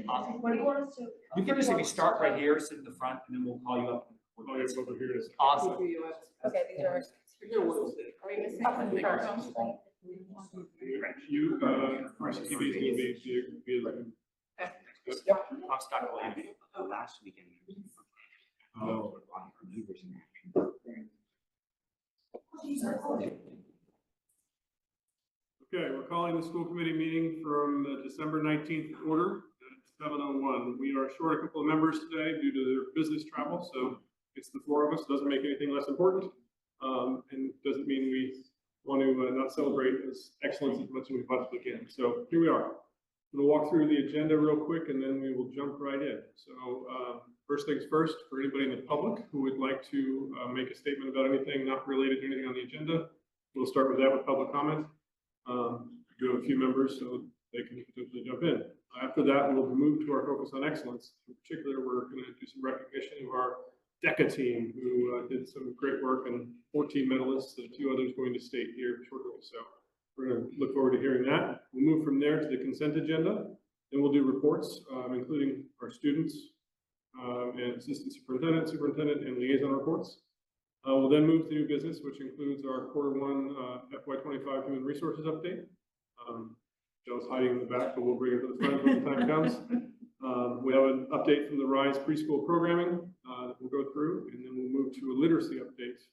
Awesome. What do you want us to? You can just maybe start right here, sit in the front, and then we'll call you up. Over here is Awesome. Okay, these are. Are we missing something? you. First, give me I'm stuck on you. Last weekend. Oh. Okay, we're calling the school committee meeting from December 19th order at 7:01. We are short a couple of members today due to their business travel, so it's the four of us. Doesn't make anything less important, and doesn't mean we want to not celebrate as excellence as much as we possibly can. So here we are. We'll walk through the agenda real quick, and then we will jump right in. So first things first, for anybody in the public who would like to make a statement about anything not related to anything on the agenda, we'll start with that with public comment. Do have a few members so they can potentially jump in. After that, we'll move to our focus on excellence. In particular, we're going to do some recognition of our DECA team who did some great work, and 14 medalists, and a few others going to state here shortly. So we're going to look forward to hearing that. We'll move from there to the consent agenda. Then we'll do reports, including our students and assistant superintendent, and liaison reports. We'll then move to new business, which includes our Q1 FY25 human resources update. Joe's hiding in the back, but we'll bring it to the front when the time comes. We have an update from the RISE preschool programming that we'll go through, and then we'll move to a literacy update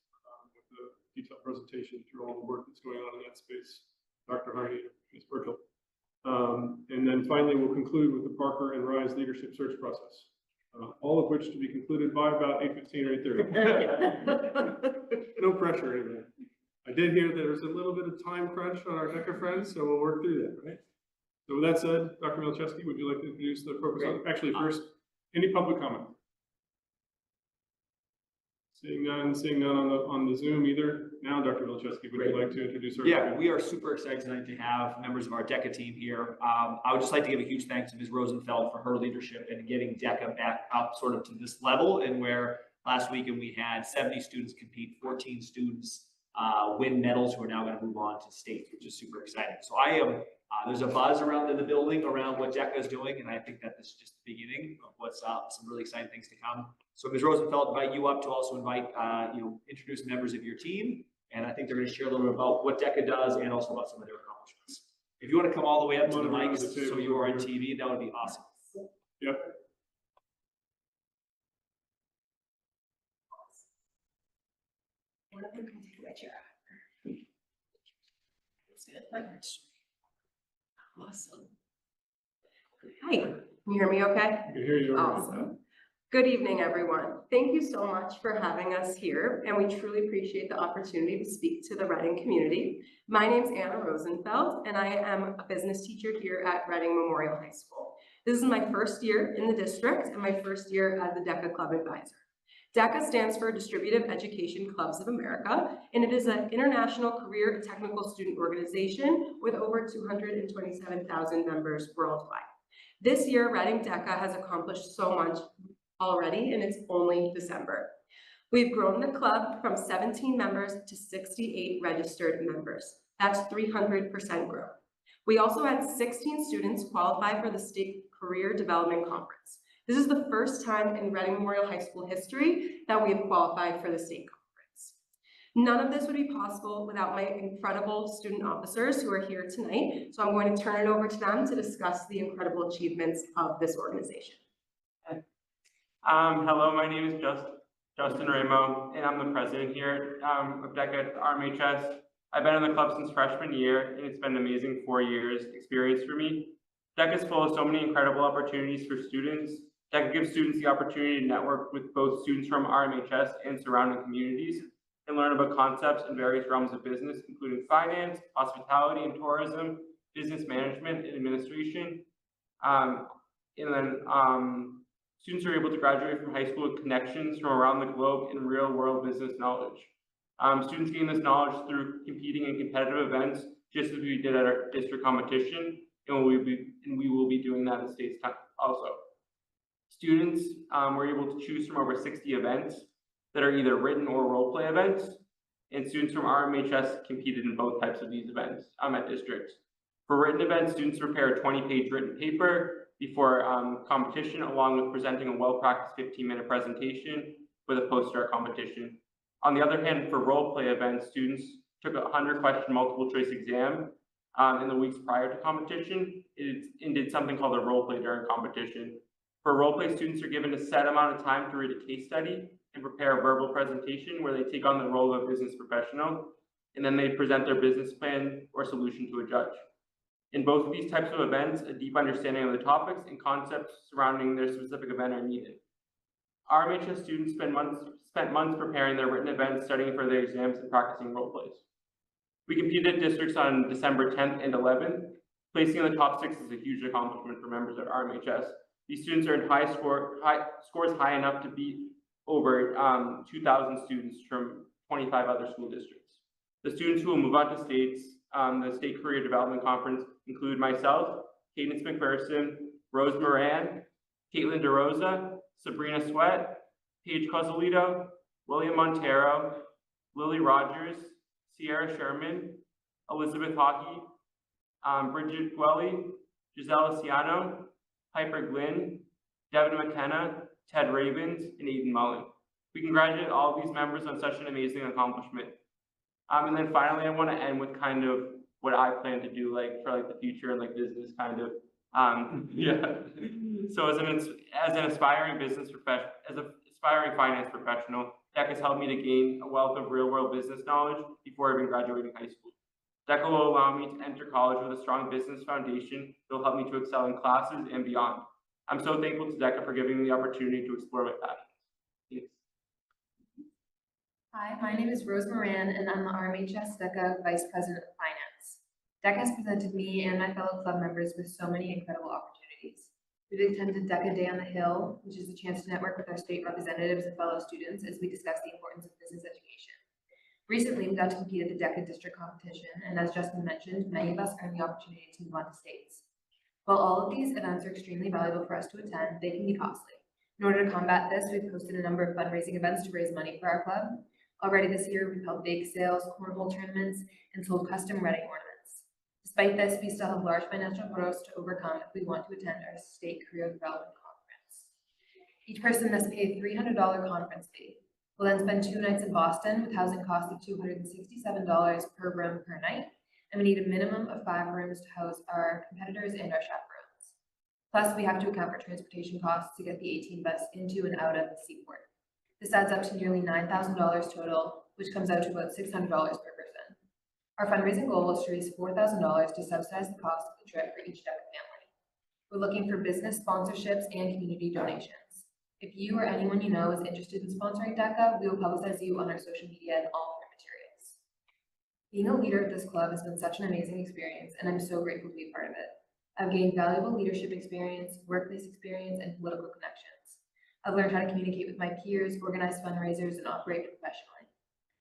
with a detailed presentation through all the work that's going on in that space. Dr. Harney, Ms. Burchell. And then finally, we'll conclude with the Parker and RISE leadership search process. All of which to be concluded by about 8:15 or 8:30. No pressure anymore. I did hear that there's a little bit of time crunch on our DECA friends, so we'll work through that, right? So with that said, Dr. Milczewski, would you like to introduce the focus on, actually first, any public comment? Seeing none on the Zoom either. Now, Dr. Milczewski, would you like to introduce our? Yeah, we are super excited tonight to have members of our DECA team here. I would just like to give a huge thanks to Ms. Rosenfeld for her leadership in getting DECA back up sort of to this level, and where last weekend we had 70 students compete, 14 students win medals who are now going to move on to states, which is super exciting. So I am, there's a buzz around in the building around what DECA is doing, and I think that this is just the beginning of what's some really exciting things to come. So Ms. Rosenfeld, invite you up to also invite, introduce members of your team. And I think they're going to share a little bit about what DECA does and also about some of their accomplishments. If you want to come all the way up to the mics so you are on TV, that would be awesome. Yep. Awesome. Hi, can you hear me okay? I can hear you. Awesome. Good evening, everyone. Thank you so much for having us here, and we truly appreciate the opportunity to speak to the Reading community. My name is Anna Rosenfeld, and I am a business teacher here at Reading Memorial High School. This is my first year in the district and my first year as the DECA Club Advisor. DECA stands for Distributive Education Clubs of America, and it is an international career and technical student organization with over 227,000 members worldwide. This year, Reading DECA has accomplished so much already, and it's only December. We've grown the club from 17 members to 68 registered members. That's 300% growth. We also had 16 students qualify for the State Career Development Conference. This is the first time in Reading Memorial High School history that we have qualified for the state conference. None of this would be possible without my incredible student officers who are here tonight. So I'm going to turn it over to them to discuss the incredible achievements of this organization. Hello, my name is Justin Ramo, and I'm the president here of DECA at RMHS. I've been in the club since freshman year, and it's been an amazing 4 years experience for me. DECA is full of so many incredible opportunities for students. DECA gives students the opportunity to network with both students from RMHS and surrounding communities and learn about concepts in various realms of business, including finance, hospitality and tourism, business management and administration. Students are able to graduate from high school with connections from around the globe and real-world business knowledge. Students gain this knowledge through competing in competitive events, just as we did at our district competition, and we will be doing that at state's time also. Students were able to choose from over 60 events that are either written or role play events, and students from RMHS competed in both types of these events at district. For written events, students prepare a 20-page written paper before competition, along with presenting a well-practiced 15-minute presentation with a poster competition. On the other hand, for role play events, students took a 100-question multiple-choice exam in the weeks prior to competition and did something called a role play during competition. For role play, students are given a set amount of time to read a case study and prepare a verbal presentation where they take on the role of a business professional, and then they present their business plan or solution to a judge. In both of these types of events, a deep understanding of the topics and concepts surrounding their specific event are needed. RMHS students spent months preparing their written events, studying for their exams, and practicing role plays. We competed at districts on December 10th and 11th. Placing in the top 6 is a huge accomplishment for members at RMHS. These students earned scores high enough to beat over 2,000 students from 25 other school districts. The students who will move on to states, the State Career Development Conference, include myself, Cadence McPherson, Rose Moran, Caitlin DeRosa, Sabrina Sweat, Paige Cosolito, William Montero, Lily Rogers, Sierra Sherman, Elizabeth Hockey, Bridget Gwelly, Giselle Ciano, Piper Glynn, Devin McKenna, Ted Ravens, and Aiden Mullen. We congratulate all of these members on such an amazing accomplishment. And then finally, I want to end with kind of what I plan to do for the future and business kind of. Yeah. So as an aspiring aspiring finance professional, DECA has helped me to gain a wealth of real-world business knowledge before even graduating high school. DECA will allow me to enter college with a strong business foundation that will help me to excel in classes and beyond. I'm so thankful to DECA for giving me the opportunity to explore my passions. Thanks. Hi, my name is Rose Moran, and I'm the RMHS DECA Vice President of Finance. DECA has presented me and my fellow club members with so many incredible opportunities. We've attended DECA Day on the Hill, which is a chance to network with our state representatives and fellow students as we discuss the importance of business education. Recently, we got to compete at the DECA district competition, and as Justin mentioned, many of us earned the opportunity to move on to states. While all of these events are extremely valuable for us to attend, they can be costly. In order to combat this, we've hosted a number of fundraising events to raise money for our club. Already this year, we've held bake sales, cornhole tournaments, and sold custom wedding ornaments. Despite this, we still have large financial hurdles to overcome if we want to attend our state career development conference. Each person must pay a $300 conference fee. We'll then spend 2 nights in Boston with housing costs of $267 per room per night, and we need a minimum of 5 rooms to house our competitors and our chaperones. Plus, we have to account for transportation costs to get the 18 bus into and out of the seaport. This adds up to nearly $9,000 total, which comes out to about $600 per person. Our fundraising goal is to raise $4,000 to subsidize the cost of the trip for each DECA family. We're looking for business sponsorships and community donations. If you or anyone you know is interested in sponsoring DECA, we will publicize you on our social media and all of our materials. Being a leader at this club has been such an amazing experience, and I'm so grateful to be part of it. I've gained valuable leadership experience, workplace experience, and political connections. I've learned how to communicate with my peers, organize fundraisers, and operate professionally.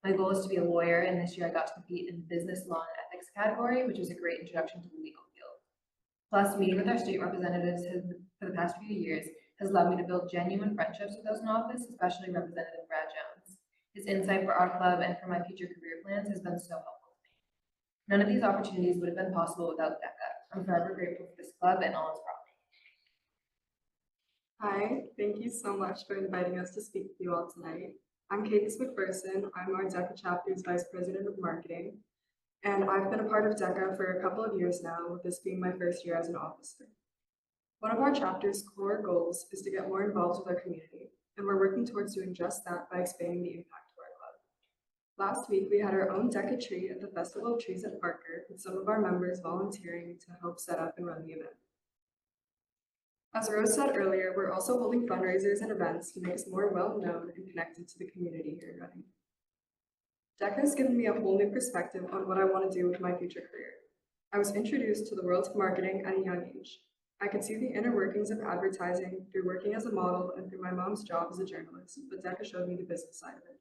My goal is to be a lawyer, and this year I got to compete in the business law and ethics category, which was a great introduction to the legal field. Plus, meeting with our state representatives for the past few years has allowed me to build genuine friendships with those in office, especially Representative Brad Jones. His insight for our club and for my future career plans has been so helpful to me. None of these opportunities would have been possible without DECA. I'm forever grateful for this club and all its property. Hi, thank you so much for inviting us to speak with you all tonight. I'm Cadence McPherson. I'm our DECA chapter's Vice President of Marketing, and I've been a part of DECA for a couple of years now, with this being my first year as an officer. One of our chapter's core goals is to get more involved with our community, and we're working towards doing just that by expanding the impact of our club. Last week, we had our own DECA tree at the Festival of Trees at Parker, with some of our members volunteering to help set up and run the event. As Rose said earlier, we're also holding fundraisers and events to make us more well-known and connected to the community here in Reading. DECA has given me a whole new perspective on what I want to do with my future career. I was introduced to the world of marketing at a young age. I could see the inner workings of advertising through working as a model and through my mom's job as a journalist, but DECA showed me the business side of it.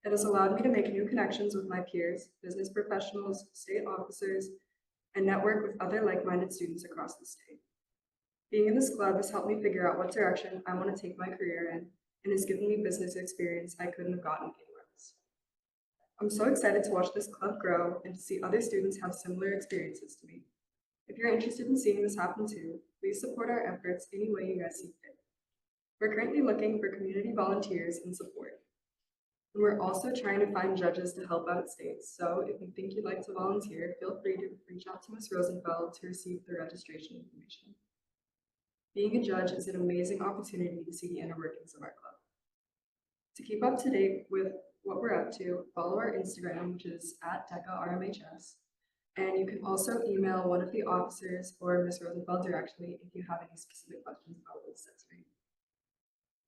It has allowed me to make new connections with my peers, business professionals, state officers, and network with other like-minded students across the state. Being in this club has helped me figure out what direction I want to take my career in, and has given me business experience I couldn't have gotten anywhere else. I'm so excited to watch this club grow and to see other students have similar experiences to me. If you're interested in seeing this happen too, please support our efforts any way you guys see fit. We're currently looking for community volunteers and support. And we're also trying to find judges to help out states. So if you think you'd like to volunteer, feel free to reach out to Ms. Rosenfeld to receive the registration information. Being a judge is an amazing opportunity to see the inner workings of our club. To keep up to date with what we're up to, follow our Instagram, which is @DECARMHS. And you can also email one of the officers or Ms. Rosenfeld directly if you have any specific questions about what was said tonight.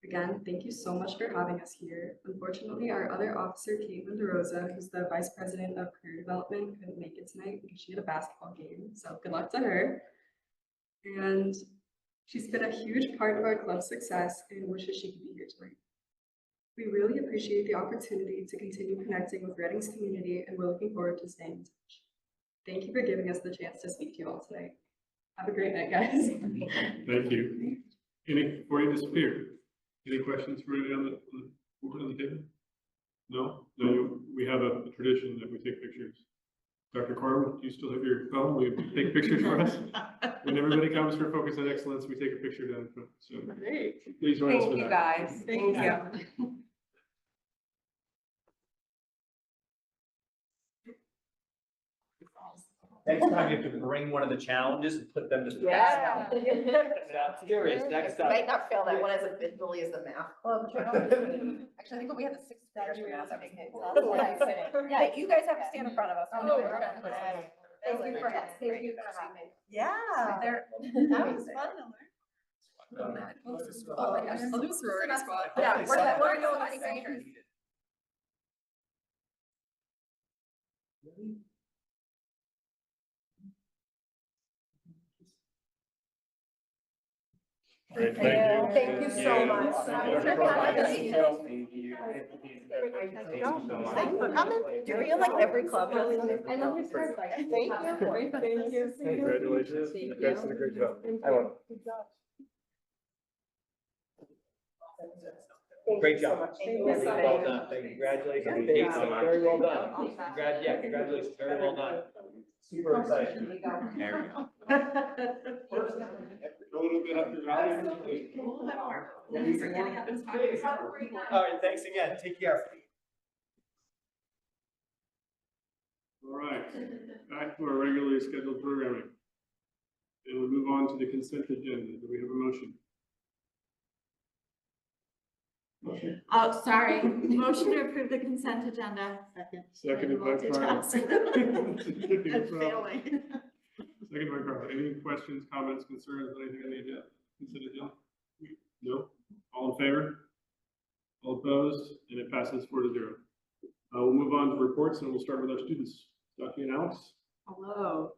Again, thank you so much for having us here. Unfortunately, our other officer, Caitlin DeRosa, who's the Vice President of Career Development, couldn't make it tonight because she had a basketball game, so good luck to her. And she's been a huge part of our club's success and wishes she could be here tonight. We really appreciate the opportunity to continue connecting with Reading's community, and we're looking forward to staying in touch. Thank you for giving us the chance to speak to you all tonight. Have a great night, guys. Thank you. Before you disappear, any questions for you on the table? No? No, we have a tradition that we take pictures. Dr. Corbin, do you still have your phone? Will you take pictures for us? When everybody comes for Focus on Excellence, we take a picture down front. So please join us for Thank you, that. guys. Thank you. Next time you have to bring one of the challenges and put them to. Yeah. I'm curious, next time. Might not fail that one as officially as the math club challenge. Actually, I think we had the sixth graders for math. Yeah, you guys have to stand in front of us. Oh, no, we're gonna put it. Thank you for having me. Yeah. That was fun to learn. Oh my gosh, I'll do a sorority squad. Yeah, we're doing Great, thank you. Thank you so much. Thank you. Thanks for coming. Do you feel like every club really? I love your card. Thank you. Thank you. Congratulations. You guys did a great job. Great job. Thank you. Well done. Congratulations. Very well done. Congratulations. Very well done. Super excited. There we go. A little bit up your alley. All right, thanks again. Take care. All right, back to our regularly scheduled programming. And we'll move on to the consent agenda. Do we have a motion? Motion. Oh, sorry. Motion to approve the consent agenda. Seconded by Carla. I'm Seconded failing. by Carla. Any questions, comments, concerns, anything on the agenda? Consent agenda? No? All in favor? All opposed? And it passes 4-0. We'll move on to reports and we'll start with our students. Dr. and Alex? Hello.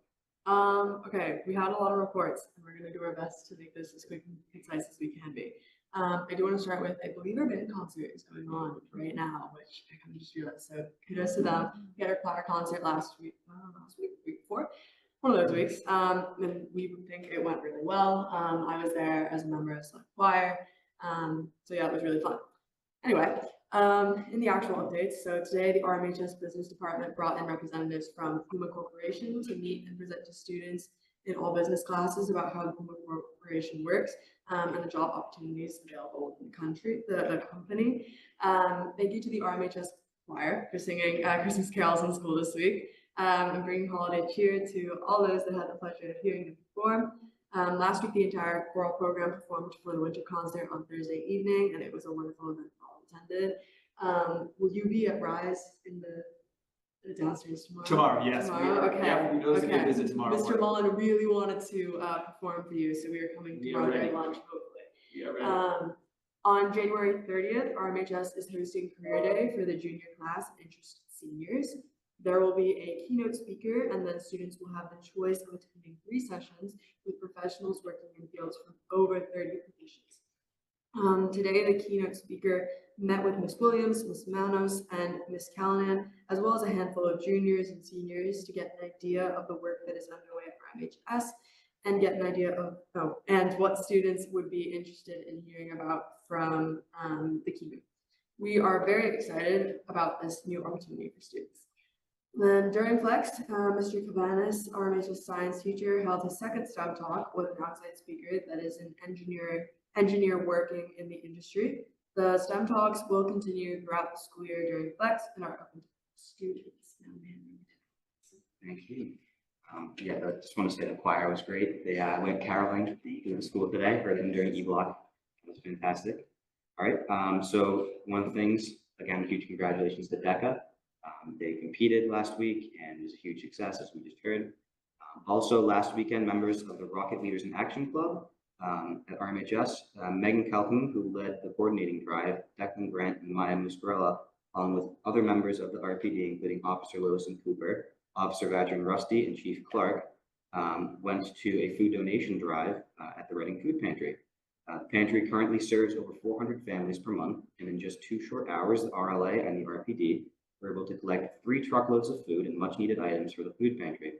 Okay, we had a lot of reports and we're gonna do our best to make this as quick and concise as we can be. I do want to start with, I believe our band concert is going on right now, which I kind of just realized, so kudos to them. We had our choir concert last week before, one of those weeks, and we think it went really well. I was there as a member of Select Choir, so yeah, it was really fun. Anyway, in the actual updates, so today the RMHS Business Department brought in representatives from Puma Corporation to meet and present to students in all business classes about how the Puma Corporation works and the job opportunities available in the country, the company. Thank you to the RMHS Choir for singing Christmas carols in school this week and bringing holiday cheer to all those that had the pleasure of hearing them perform. Last week, the entire choral program performed for the winter concert on Thursday evening, and it was a wonderful event for all attended. Will you be at Rise in the downstairs tomorrow? Tomorrow, yes. Tomorrow? Okay. Yeah, we know it's a good Okay. visit tomorrow. Mr. Mullen really wanted to perform for you, so we are coming We are tomorrow ready. during lunch, hopefully. Yeah, right. On January 30th, RMHS is hosting Career Day for the junior class and interested seniors. There will be a keynote speaker, and then students will have the choice of attending 3 sessions with professionals working in fields from over 30 positions. Today, the keynote speaker met with Ms. Williams, Ms. Manos, and Ms. Callanan, as well as a handful of juniors and seniors to get an idea of the work that is underway at RMHS and get an idea of, and what students would be interested in hearing about from the keynote. We are very excited about this new opportunity for students. Then during Flex, Mr. Cabanas, our RMHS science teacher, held his second STEM talk with an outside speaker that is an engineer working in the industry. The STEM talks will continue throughout the school year during Flex and are open to students. Thank you. Yeah, I just want to say the choir was great. They went caroling through the school today, heard them during E-Block. It was fantastic. All right, so one of the things, again, huge congratulations to DECA. They competed last week and it was a huge success, as we just heard. Also, last weekend, members of the Rocket Leaders in Action Club at RMHS, Megan Calhoun, who led the coordinating drive, Declan Grant and Maya Muscarella, along with other members of the RPD, including Officer Lewis and Cooper, Officer Vadran Rusty, and Chief Clark, went to a food donation drive at the Reading Food Pantry. The pantry currently serves over 400 families per month, and in just 2 short hours, the RLA and the RPD were able to collect 3 truckloads of food and much needed items for the food pantry.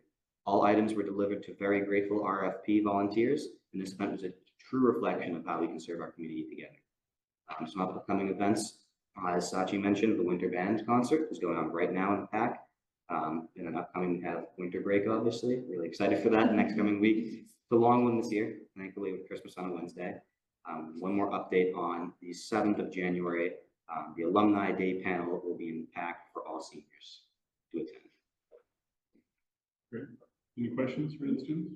All items were delivered to very grateful RFP volunteers, and this event was a true reflection of how we can serve our community together. Some upcoming events, as Sachi mentioned, the Winter Band concert is going on right now in the PAC. And then upcoming, we have winter break, obviously. Really excited for that next coming week. It's a long one this year, thankfully, with Christmas on a Wednesday. One more update on the 7th of January. The Alumni Day panel will be in the PAC for all seniors to attend. Great. Any questions for the students?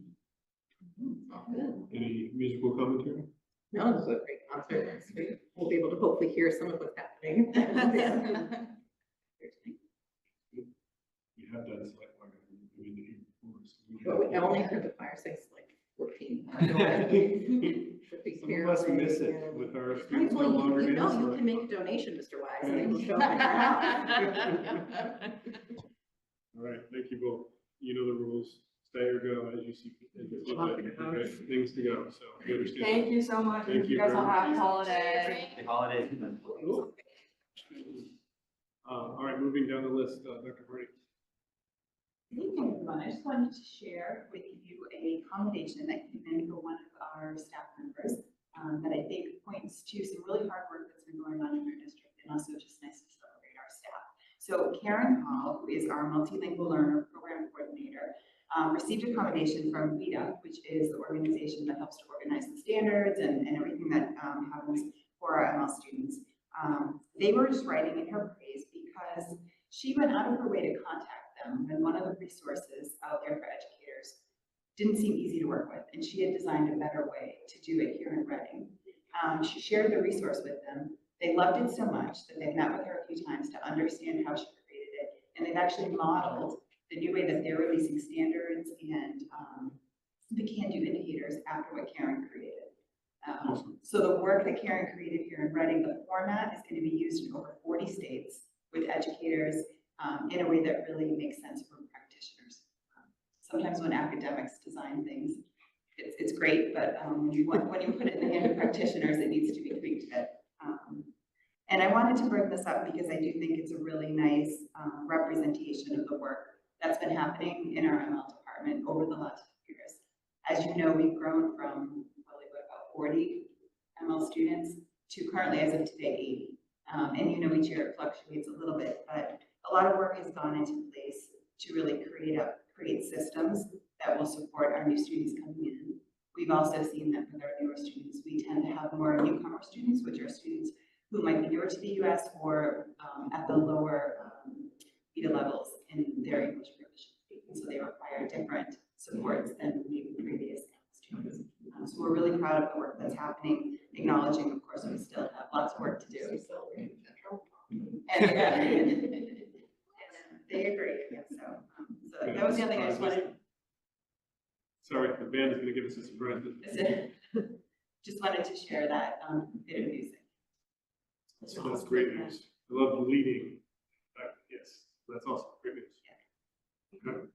Any musical commentary? No, it was a great concert. We'll be able to hopefully hear some of what's happening. We have done select choir. I mean, But we only heard the choir sing like 14. Some of us miss it with our students no Well, longer you know, in you select can make a choir. donation, Mr. Wise, and it'll show up in your house. All right, thank you both. You know the rules. Stay or go as you see fit. Okay, things to go, so you understand. Thank you so much. Thank you guys very all much. have a holiday. Happy holidays. All right, moving down the list, Dr. Hardy. Good evening, everyone. I just wanted to share with you a commendation that came in for one of our staff members that I think points to some really hard work that's been going on in our district, and also just nice to celebrate our staff. So Karen Hall, who is our multilingual learner program coordinator, received a commendation from WIDA, which is the organization that helps to organize the standards and everything that happens for our ML students. They were just writing in her praise because she went out of her way to contact them when one of the resources out there for educators didn't seem easy to work with, and she had designed a better way to do it here in Reading. She shared the resource with them. They loved it so much that they've met with her a few times to understand how she created it, and they've actually modeled the new way that they're releasing standards and the can-do indicators after what Karen created. So the work that Karen created here in Reading, the format is going to be used in over 40 states with educators in a way that really makes sense for practitioners. Sometimes when academics design things, it's great, but when you put it in the hand of practitioners, it needs to be tweaked a bit. And I wanted to bring this up because I do think it's a really nice representation of the work that's been happening in our ML department over the last few years. As you know, we've grown from probably about 40 ML students to currently, as of today, 80. And you know, each year it fluctuates a little bit, but a lot of work has gone into place to really create systems that will support our new students coming in. We've also seen that with our newer students, we tend to have more newcomer students, which are students who might be newer to the US or at the lower beta levels in their English proficiency. And so they require different supports than maybe previous students. So we're really proud of the work that's happening, acknowledging, of course, we still have lots of work to do. And they agree. So that was the other thing I just wanted. Sorry, the band is going to give us a surprise. Just wanted to share that bit of music. That's great news. I love the leading. Yes, that's awesome. Great news. Okay.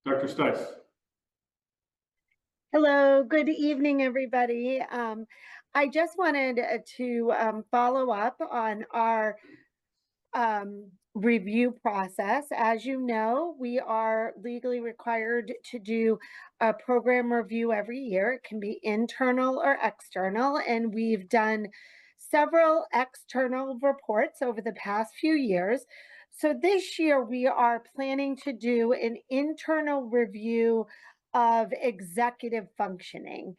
Dr. Stice. Hello, good evening, everybody. I just wanted to follow up on our review process. As you know, we are legally required to do a program review every year. It can be internal or external, and we've done several external reports over the past few years. So this year we are planning to do an internal review of executive functioning.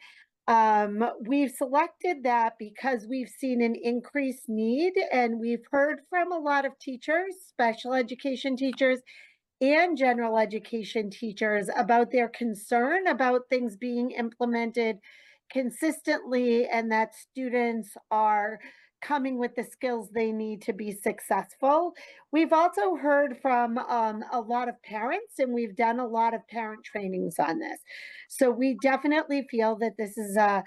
We've selected that because we've seen an increased need, and we've heard from a lot of teachers, special education teachers and general education teachers, about their concern about things being implemented consistently and that students are coming with the skills they need to be successful. We've also heard from a lot of parents, and we've done a lot of parent trainings on this. So we definitely feel that this is a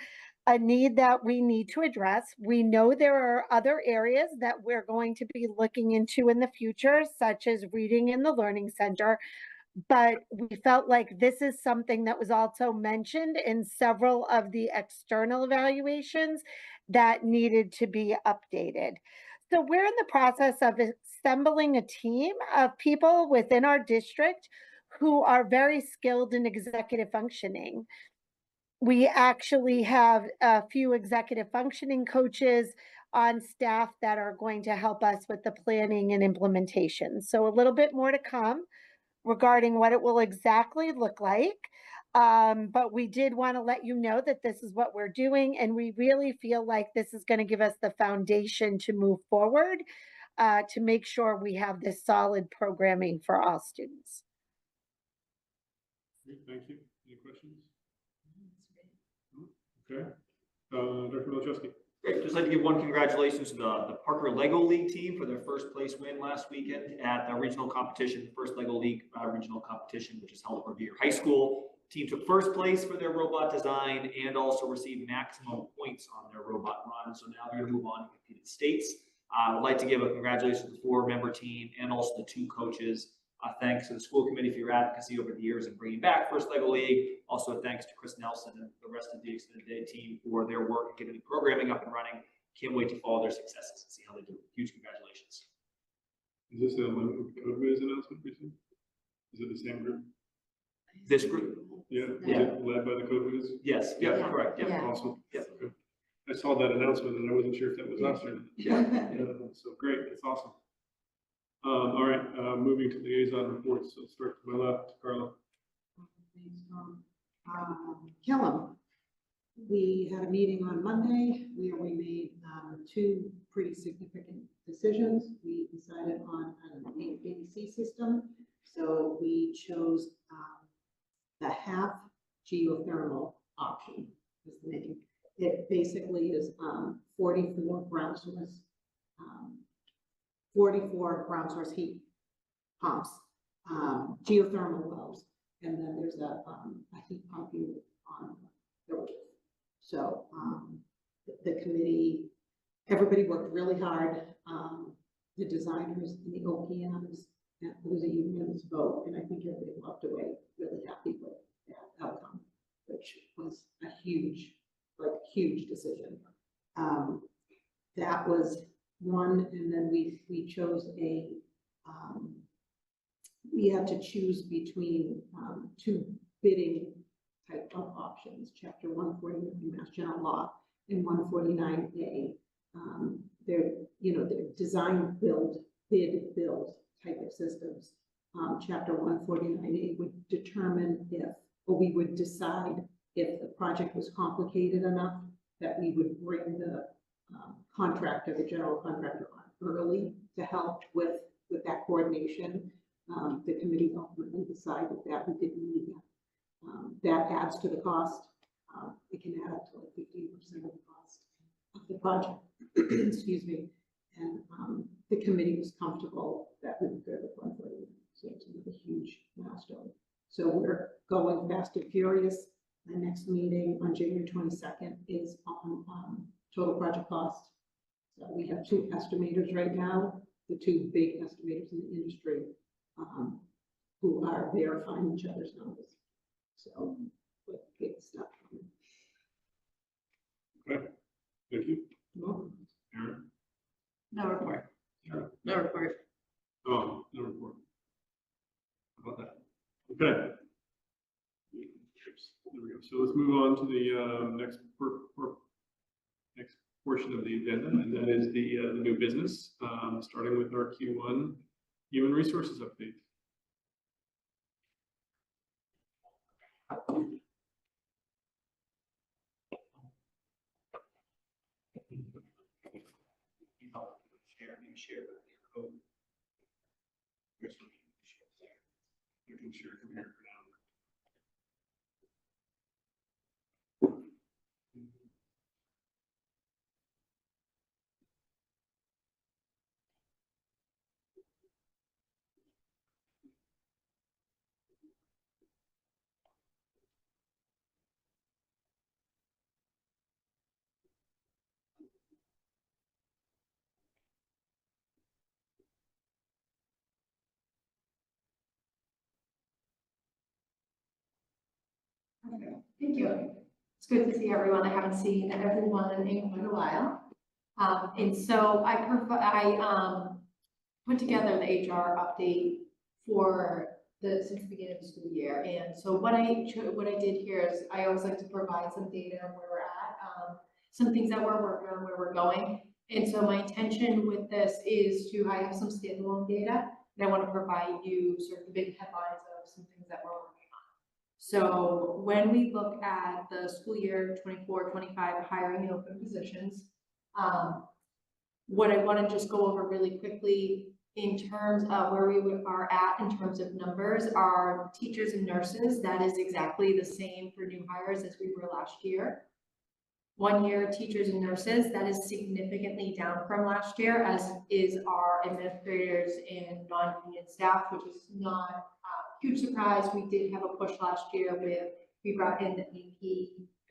need that we need to address. We know there are other areas that we're going to be looking into in the future, such as reading in the learning center. But we felt like this is something that was also mentioned in several of the external evaluations that needed to be updated. So we're in the process of assembling a team of people within our district who are very skilled in executive functioning. We actually have a few executive functioning coaches on staff that are going to help us with the planning and implementation. So a little bit more to come regarding what it will exactly look like. But we did want to let you know that this is what we're doing, and we really feel like this is going to give us the foundation to move forward, to make sure we have this solid programming for all students. Great, thank you. Any questions? Okay. Dr. Milczewski. Great. Just like to give one congratulations to the Parker Lego League team for their first place win last weekend at the regional competition, first Lego League regional competition, which is held at Revere High School. Team took first place for their robot design and also received maximum points on their robot run. So now they're going to move on to compete at states. I would like to give a congratulations to the 4-member team and also the 2 coaches. Thanks to the school committee for your advocacy over the years and bringing back First Lego League. Also, thanks to Chris Nelson and the rest of the extended day team for their work getting the programming up and running. Can't wait to follow their successes and see how they do. Huge congratulations. Is this a CodeWiz announcement recently? Is it the same group? This group? Yeah. Yeah. Is it led by the CodeWiz? Yes. Yeah. Correct. Yeah. Awesome. Yeah. Okay. I saw that announcement and I wasn't sure if that was us or. Yeah. So great. That's awesome. All right, moving to liaison reports. So start to my left, Carla. Killam. We had a meeting on Monday where we made 2 pretty significant decisions. We decided on an ABC system. So we chose the half geothermal option is the name. It basically is 44 ground source 44 ground source heat pumps, geothermal wells, and then there's a heat pump unit on the roof. So the committee, everybody worked really hard. The designers and the OPMs, it was a unanimous vote, and I think everybody walked away really happy with that outcome, which was a huge, huge decision. That was one, and then we chose a, we had to choose between 2 bidding type of options, Chapter 149 Mass General Law and 149A. They're, they're design build, bid build type of systems. Chapter 149A would determine if, or we would decide if the project was complicated enough that we would bring the contractor, the general contractor on early to help with that coordination. The committee ultimately decided that we didn't need that. That adds to the cost. It can add up to like 15% of the cost of the project. Excuse me. And the committee was comfortable that we would go with 149. So it's another huge milestone. So we're going fast and furious. The next meeting on January 22nd is on total project cost. So we have 2 estimators right now, the 2 big estimators in the industry, who are verifying each other's numbers. So we'll get stuff. Okay, thank you. Well, Aaron? No report. Sarah? No report. Oh, no report. How about that? Okay. There we go. So let's move on to the next portion of the agenda, and that is the new business, starting with our Q1 Human Resources update. You can share from here for now. Okay, thank you. It's good to see everyone. I haven't seen everyone in quite a while. And so I put together the HR update for since the beginning of the school year. And so what I did here is I always like to provide some data on where we're at, some things that we're working on, where we're going. And so my intention with this is I have some standalone data, and I want to provide you sort of the big headlines of some things that we're working on. So when we look at the school year 24-25 hiring and open positions, what I want to just go over really quickly in terms of where we are at in terms of numbers are teachers and nurses. That is exactly the same for new hires as we were last year. 1 year teachers and nurses, that is significantly down from last year, as is our administrators and non-union staff, which is not a huge surprise. We did have a push last year we brought in the AP,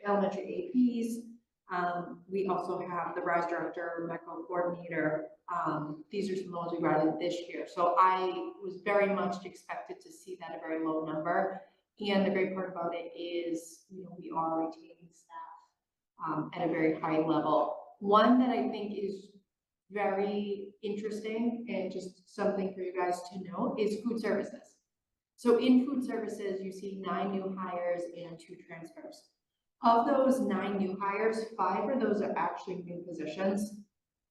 elementary APs. We also have the RISE director, medical coordinator. These are some of the ones we brought in this year. So I was very much expected to see that a very low number. And the great part about it is, we are retaining staff at a very high level. One that I think is very interesting and just something for you guys to know is food services. So in food services, you see 9 new hires and 2 transfers. Of those 9 new hires, 5 of those are actually new positions,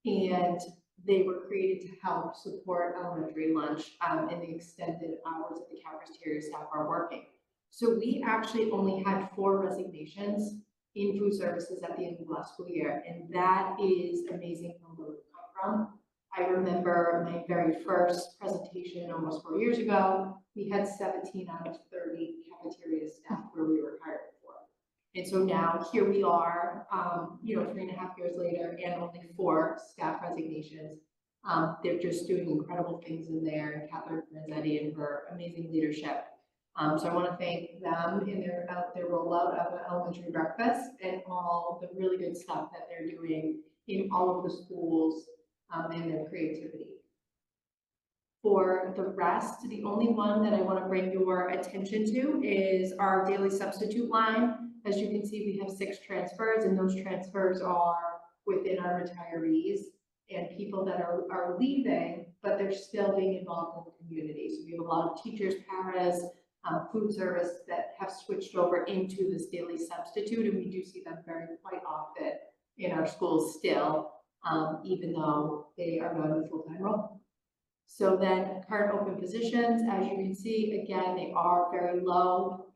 and they were created to help support elementary lunch and the extended hours that the cafeteria staff are working. So we actually only had 4 resignations in food services at the end of last school year, and that is amazing from where we come from. I remember my very first presentation almost 4 years ago, we had 17 out of 30 cafeteria staff where we were hired for. And so now here we are, 3.5 years later, and only 4 staff resignations. They're just doing incredible things in there, and Catherine Franzetti and her amazing leadership. So I want to thank them in their rollout of an elementary breakfast and all the really good stuff that they're doing in all of the schools and their creativity. For the rest, the only one that I want to bring your attention to is our daily substitute line. As you can see, we have 6 transfers, and those transfers are within our retirees and people that are leaving, but they're still being involved in the community. So we have a lot of teachers, paras, food service that have switched over into this daily substitute, and we do see them quite often in our schools still, even though they are not in a full-time role. So then current open positions, as you can see, again, they are very low.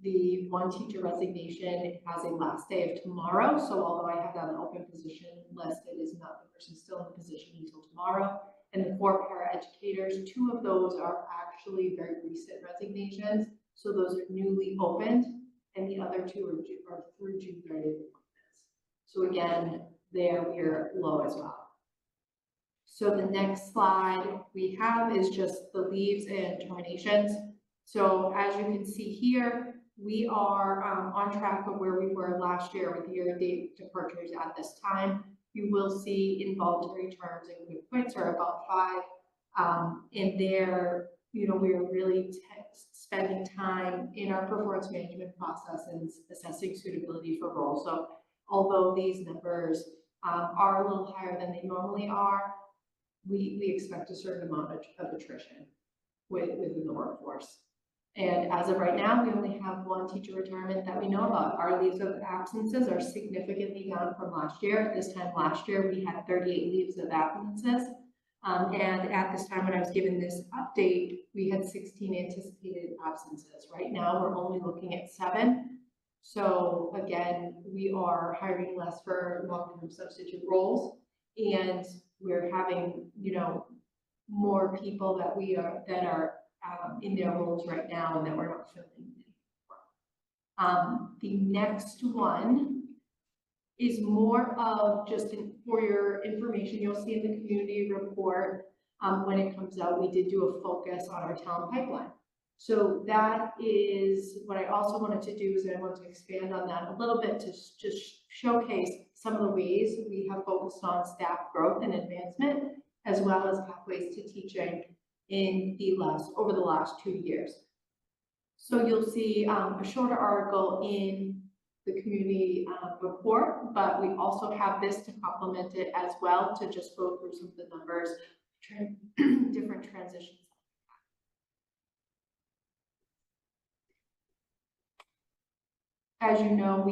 The 1 teacher resignation has a last day of tomorrow. So although I have that open position listed, is not the person still in the position until tomorrow. And the 4 paraeducators, 2 of those are actually very recent resignations. So those are newly opened, and the other 2 are through June 30th. So again, there we're low as well. So the next slide we have is just the leaves and terminations. So as you can see here, we are on track of where we were last year with year-to-date departures at this time. You will see involuntary terms and quick quits are about 5. And there, we are really spending time in our performance management process and assessing suitability for roles. So although these numbers are a little higher than they normally are, we expect a certain amount of attrition within the workforce. And as of right now, we only have one teacher retirement that we know about. Our leaves of absences are significantly down from last year. This time last year, we had 38 leaves of absences. And at this time, when I was given this update, we had 16 anticipated absences. Right now, we're only looking at 7. So again, we are hiring less for long-term substitute roles, and we're having, you know, more people that are in their roles right now and that we're not filling anymore. The next one is more of just for your information. You'll see in the community report, when it comes out, we did do a focus on our talent pipeline. So that is what I also wanted to do, is I want to expand on that a little bit to just showcase some of the ways we have focused on staff growth and advancement, as well as pathways to teaching over the last 2 years. So you'll see a shorter article in the community report, but we also have this to complement it as well, to just go through some of the numbers, different transitions. As you know,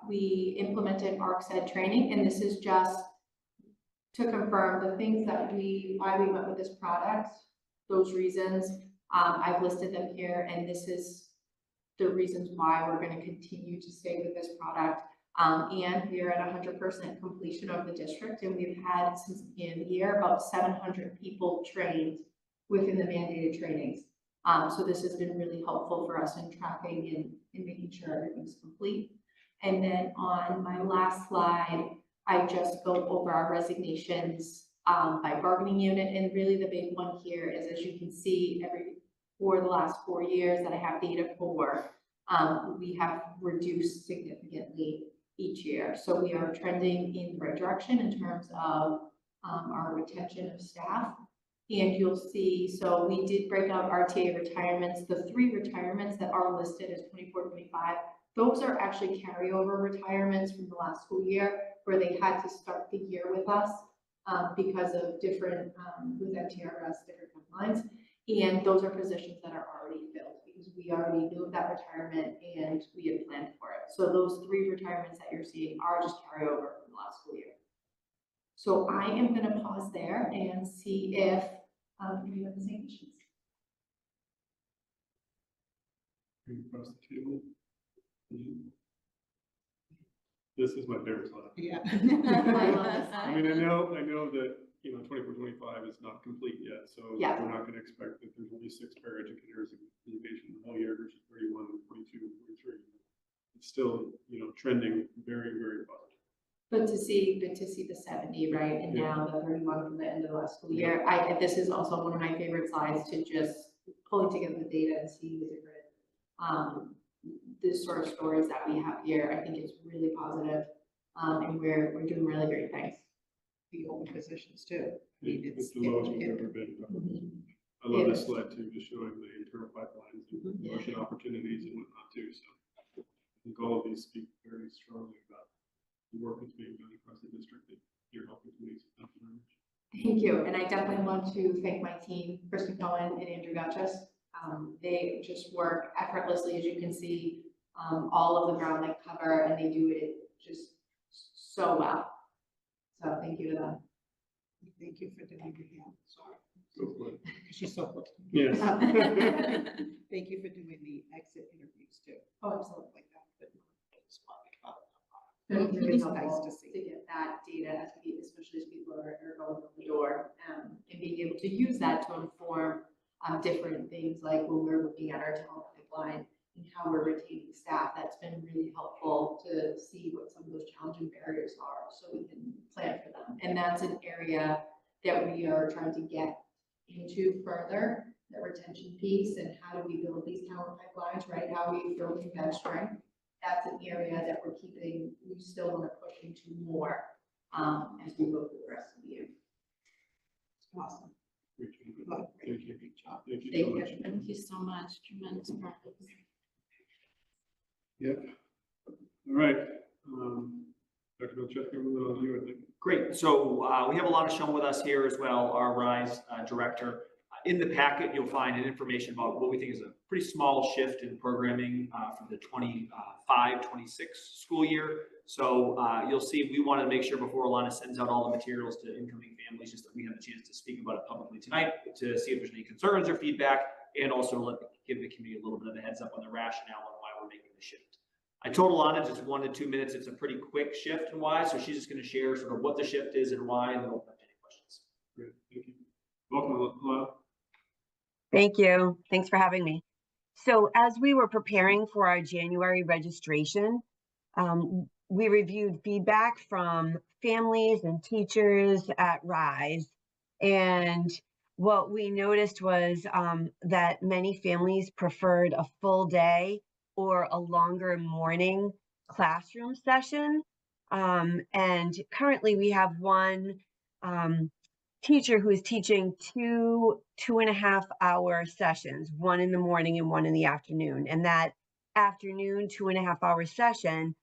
we implemented ArcSed training, and this is just to confirm the things that why we went with this product, those reasons. I've listed them here, and this is the reasons why we're going to continue to stay with this product. And we are at 100% completion of the district, and we've had, since the beginning of the year, about 700 people trained within the mandated trainings. So this has been really helpful for us in tracking and making sure everything's complete. And then on my last slide, I just go over our resignations by bargaining unit. And really the big one here is, as you can see, for the last 4 years that I have data for, we have reduced significantly each year. So we are trending in the right direction in terms of our retention of staff. And you'll see, so we did break out RTA retirements. The 3 retirements that are listed as 24-25, those are actually carryover retirements from the last school year, where they had to start the year with us because of different, with MTRS, different deadlines. And those are positions that are already filled because we already knew of that retirement and we had planned for it. So those 3 retirements that you're seeing are just carryover from the last school year. So I am going to pause there and see if you have the same questions. Across the table. This is my favorite slide. Yeah. I love this I mean, I know that, 24-25 is not complete yet, so Yeah. we're not going to expect that there's only 6 paraeducators in education the whole year versus 31, 42, 43. It's still, trending very, very positive. But to see the 70, right, and Yeah. now the 31 from the end of the last school year. This is also one of my favorite slides to just pulling together the data and seeing the different this sort of stories that we have here. I think it's really positive, and we're doing really great things. The open positions too. It's the lowest we've ever been. I love this slide too, just showing the internal pipelines and promotion opportunities and whatnot too. So I think all of these speak very strongly about the work that's being done across the district that you're helping to meet. Thank you, and I definitely want to thank my team, Kristen Cohen and Andrew Gutchess. They just work effortlessly, as you can see, all of the ground they cover, and they do it just so well. So thank you to them. Thank you for doing the, sorry. Go for it. She's so close. Yes. Thank you for doing the exit interviews too. Oh, absolutely. Like that, but It's really It's helpful nice to see. to get that data, especially as people are going through the door, and being able to use that to inform different things, like when we're looking at our talent pipeline and how we're retaining staff. That's been really helpful to see what some of those challenging barriers are, so we can plan for them. And that's an area that we are trying to get into further, the retention piece, and how do we build these talent pipelines, right? How we build bench strength. That's an area that we still want to push into more as we go through the rest of the year. Awesome. Thank you. Great job. Thank you Thank so you. much. Thank you so much. Tremendous progress. Yep. All right. Dr. Milcheski, we'll move on to you, I think. Great. So we have Alana Schoen with us here as well, our RISE director. In the packet, you'll find an information about what we think is a pretty small shift in programming for the 25-26 school year. So you'll see we want to make sure before Alana sends out all the materials to incoming families, just that we have a chance to speak about it publicly tonight to see if there's any concerns or feedback, and also give the community a little bit of a heads up on the rationale on why we're making the shift. I told Alana just 1 to 2 minutes. It's a pretty quick shift and why, so she's just going to share sort of what the shift is and why, and then open up to any questions. Great, thank you. Welcome, Alana. Thank you. Thanks for having me. So as we were preparing for our January registration, we reviewed feedback from families and teachers at Rise. And what we noticed was that many families preferred a full day or a longer morning classroom session. And currently we have one teacher who is teaching 2.5-hour sessions, one in the morning and one in the afternoon. And that afternoon 2.5-hour session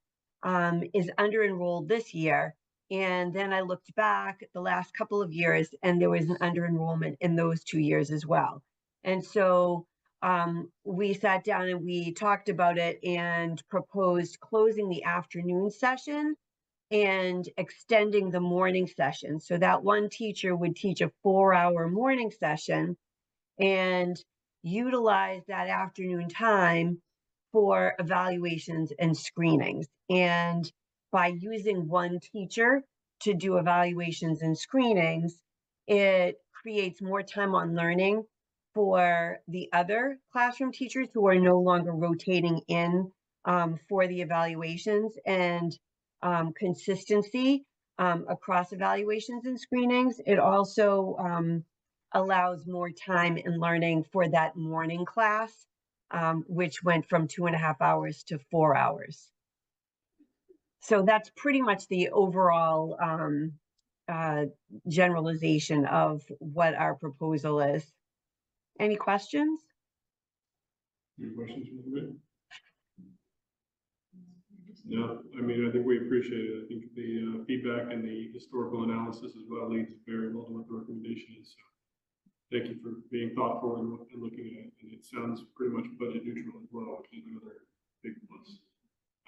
is under enrolled this year. And then I looked back at the last couple of years and there was an under enrollment in those 2 years as well. And so we sat down and we talked about it and proposed closing the afternoon session and extending the morning session. So that one teacher would teach a 4-hour morning session and utilize that afternoon time for evaluations and screenings. And by using one teacher to do evaluations and screenings, it creates more time on learning for the other classroom teachers who are no longer rotating in for the evaluations, and consistency across evaluations and screenings. It also allows more time in learning for that morning class, which went from 2.5 hours to 4 hours. So that's pretty much the overall generalization of what our proposal is. Any questions? Any questions from the committee? No, I mean, I think we appreciate it. I think the feedback and the historical analysis as well leads very well to what the recommendation is. So thank you for being thoughtful and looking at it. And it sounds pretty much budget neutral as well, which is another big plus.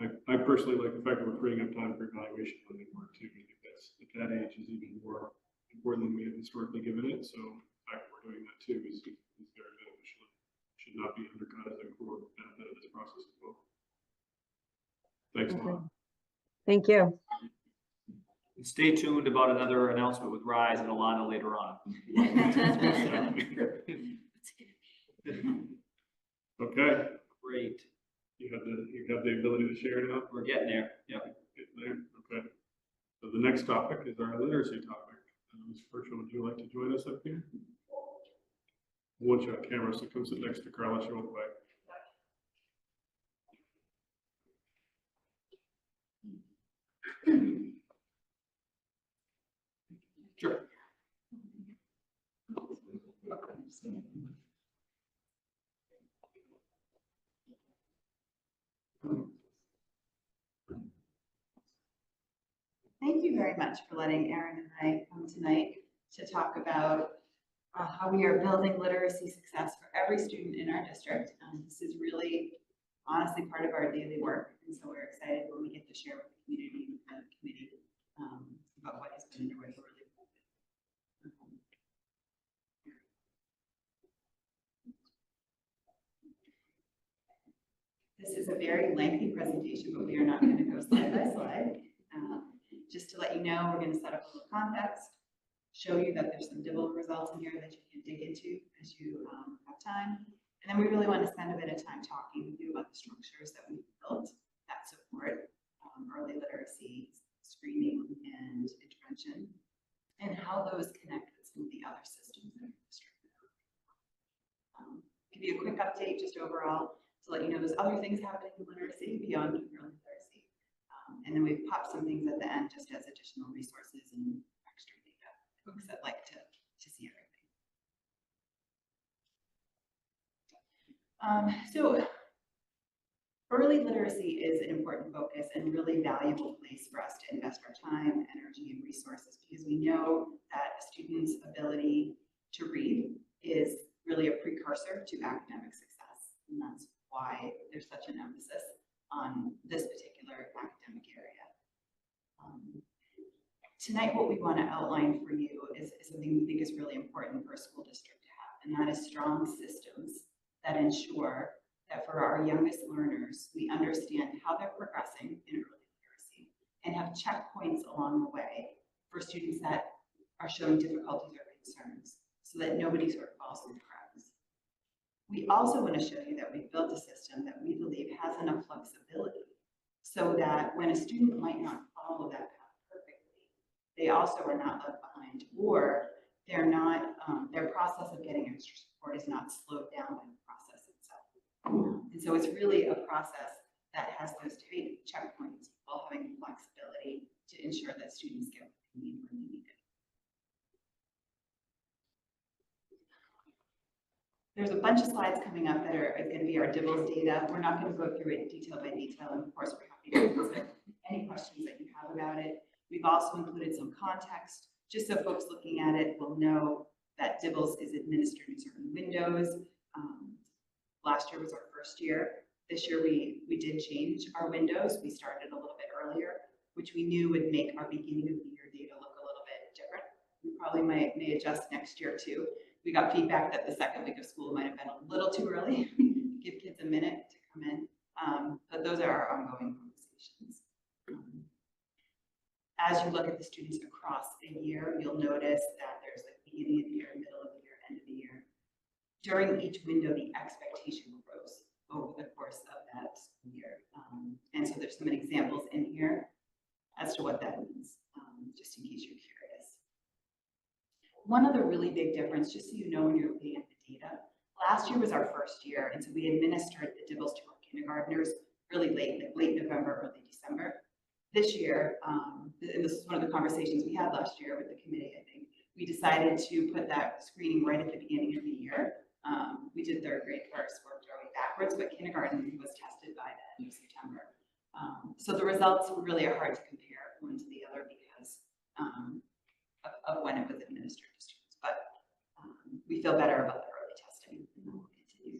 I personally like the fact that we're freeing up time for evaluation learning work too. I think that's, at that age, is even more important than we have historically given it. So the fact that we're doing that too is very beneficial. Should not be undercut as a core benefit of this process as well. Thanks a lot. Thank you. And stay tuned about another announcement with Rise and Alana later on. Okay. Great. You have the ability to share now? We're getting there. Yep. Getting there. Okay. So the next topic is our literacy topic. Ms. Burchell, would you like to join us up here? One shot camera, so come sit next to Carla. She won't play. Sure. Thank you very much for letting Erin and I come tonight to talk about how we are building literacy success for every student in our district. This is really honestly part of our daily work, and so we're excited when we get to share with the community and the committee about what has been underway for really. This is a very lengthy presentation, but we are not going to go slide by slide. Just to let you know, we're going to set up a little context, show you that there's some DIBEL results in here that you can dig into as you have time. And then we really want to spend a bit of time talking with you about the structures that we've built that support early literacy, screening, and intervention, and how those connect with some of the other systems in our district. Give you a quick update just overall to let you know there's other things happening in literacy beyond early literacy. And then we've popped some things at the end just as additional resources and extra data, folks that like to see everything. So early literacy is an important focus and really valuable place for us to invest our time, energy, and resources, because we know that a student's ability to read is really a precursor to academic success. And that's why there's such an emphasis on this particular academic area. Tonight, what we want to outline for you is something we think is really important for a school district to have, and that is strong systems that ensure that for our youngest learners, we understand how they're progressing in early literacy and have checkpoints along the way for students that are showing difficulties or concerns so that nobody sort of falls through the cracks. We also want to show you that we've built a system that we believe has enough flexibility so that when a student might not follow that path perfectly, they also are not left behind, or they're not, their process of getting extra support is not slowed down by the process itself. And so it's really a process that has those tight checkpoints while having flexibility to ensure that students get what they need when they need it. There's a bunch of slides coming up that are going to be our DIBELS data. We're not going to go through it detail by detail, and of course, we're happy to answer any questions that you have about it. We've also included some context, just so folks looking at it will know that DIBELS is administered in certain windows. Last year was our first year. This year we did change our windows. We started a little bit earlier, which we knew would make our beginning of the year data look a little bit different. We probably may adjust next year too. We got feedback that the second week of school might have been a little too early. Give kids a minute to come in. But those are our ongoing conversations. As you look at the students across a year, you'll notice that there's like beginning of the year, middle of the year, end of the year. During each window, the expectation grows over the course of that school year. And so there's some examples in here as to what that means, just in case you're curious. One other really big difference, just so you know when you're looking at the data, last year was our first year, and so we administered the DIBELS to our kindergartners really late November, early December. This year, and this is one of the conversations we had last year with the committee, I think, we decided to put that screening right at the beginning of the year. We did third grade first, worked our way backwards, but kindergarten was tested by the end of September. So the results really are hard to compare one to the other because of when it was administered to students, but we feel better about the early testing, and then we'll continue.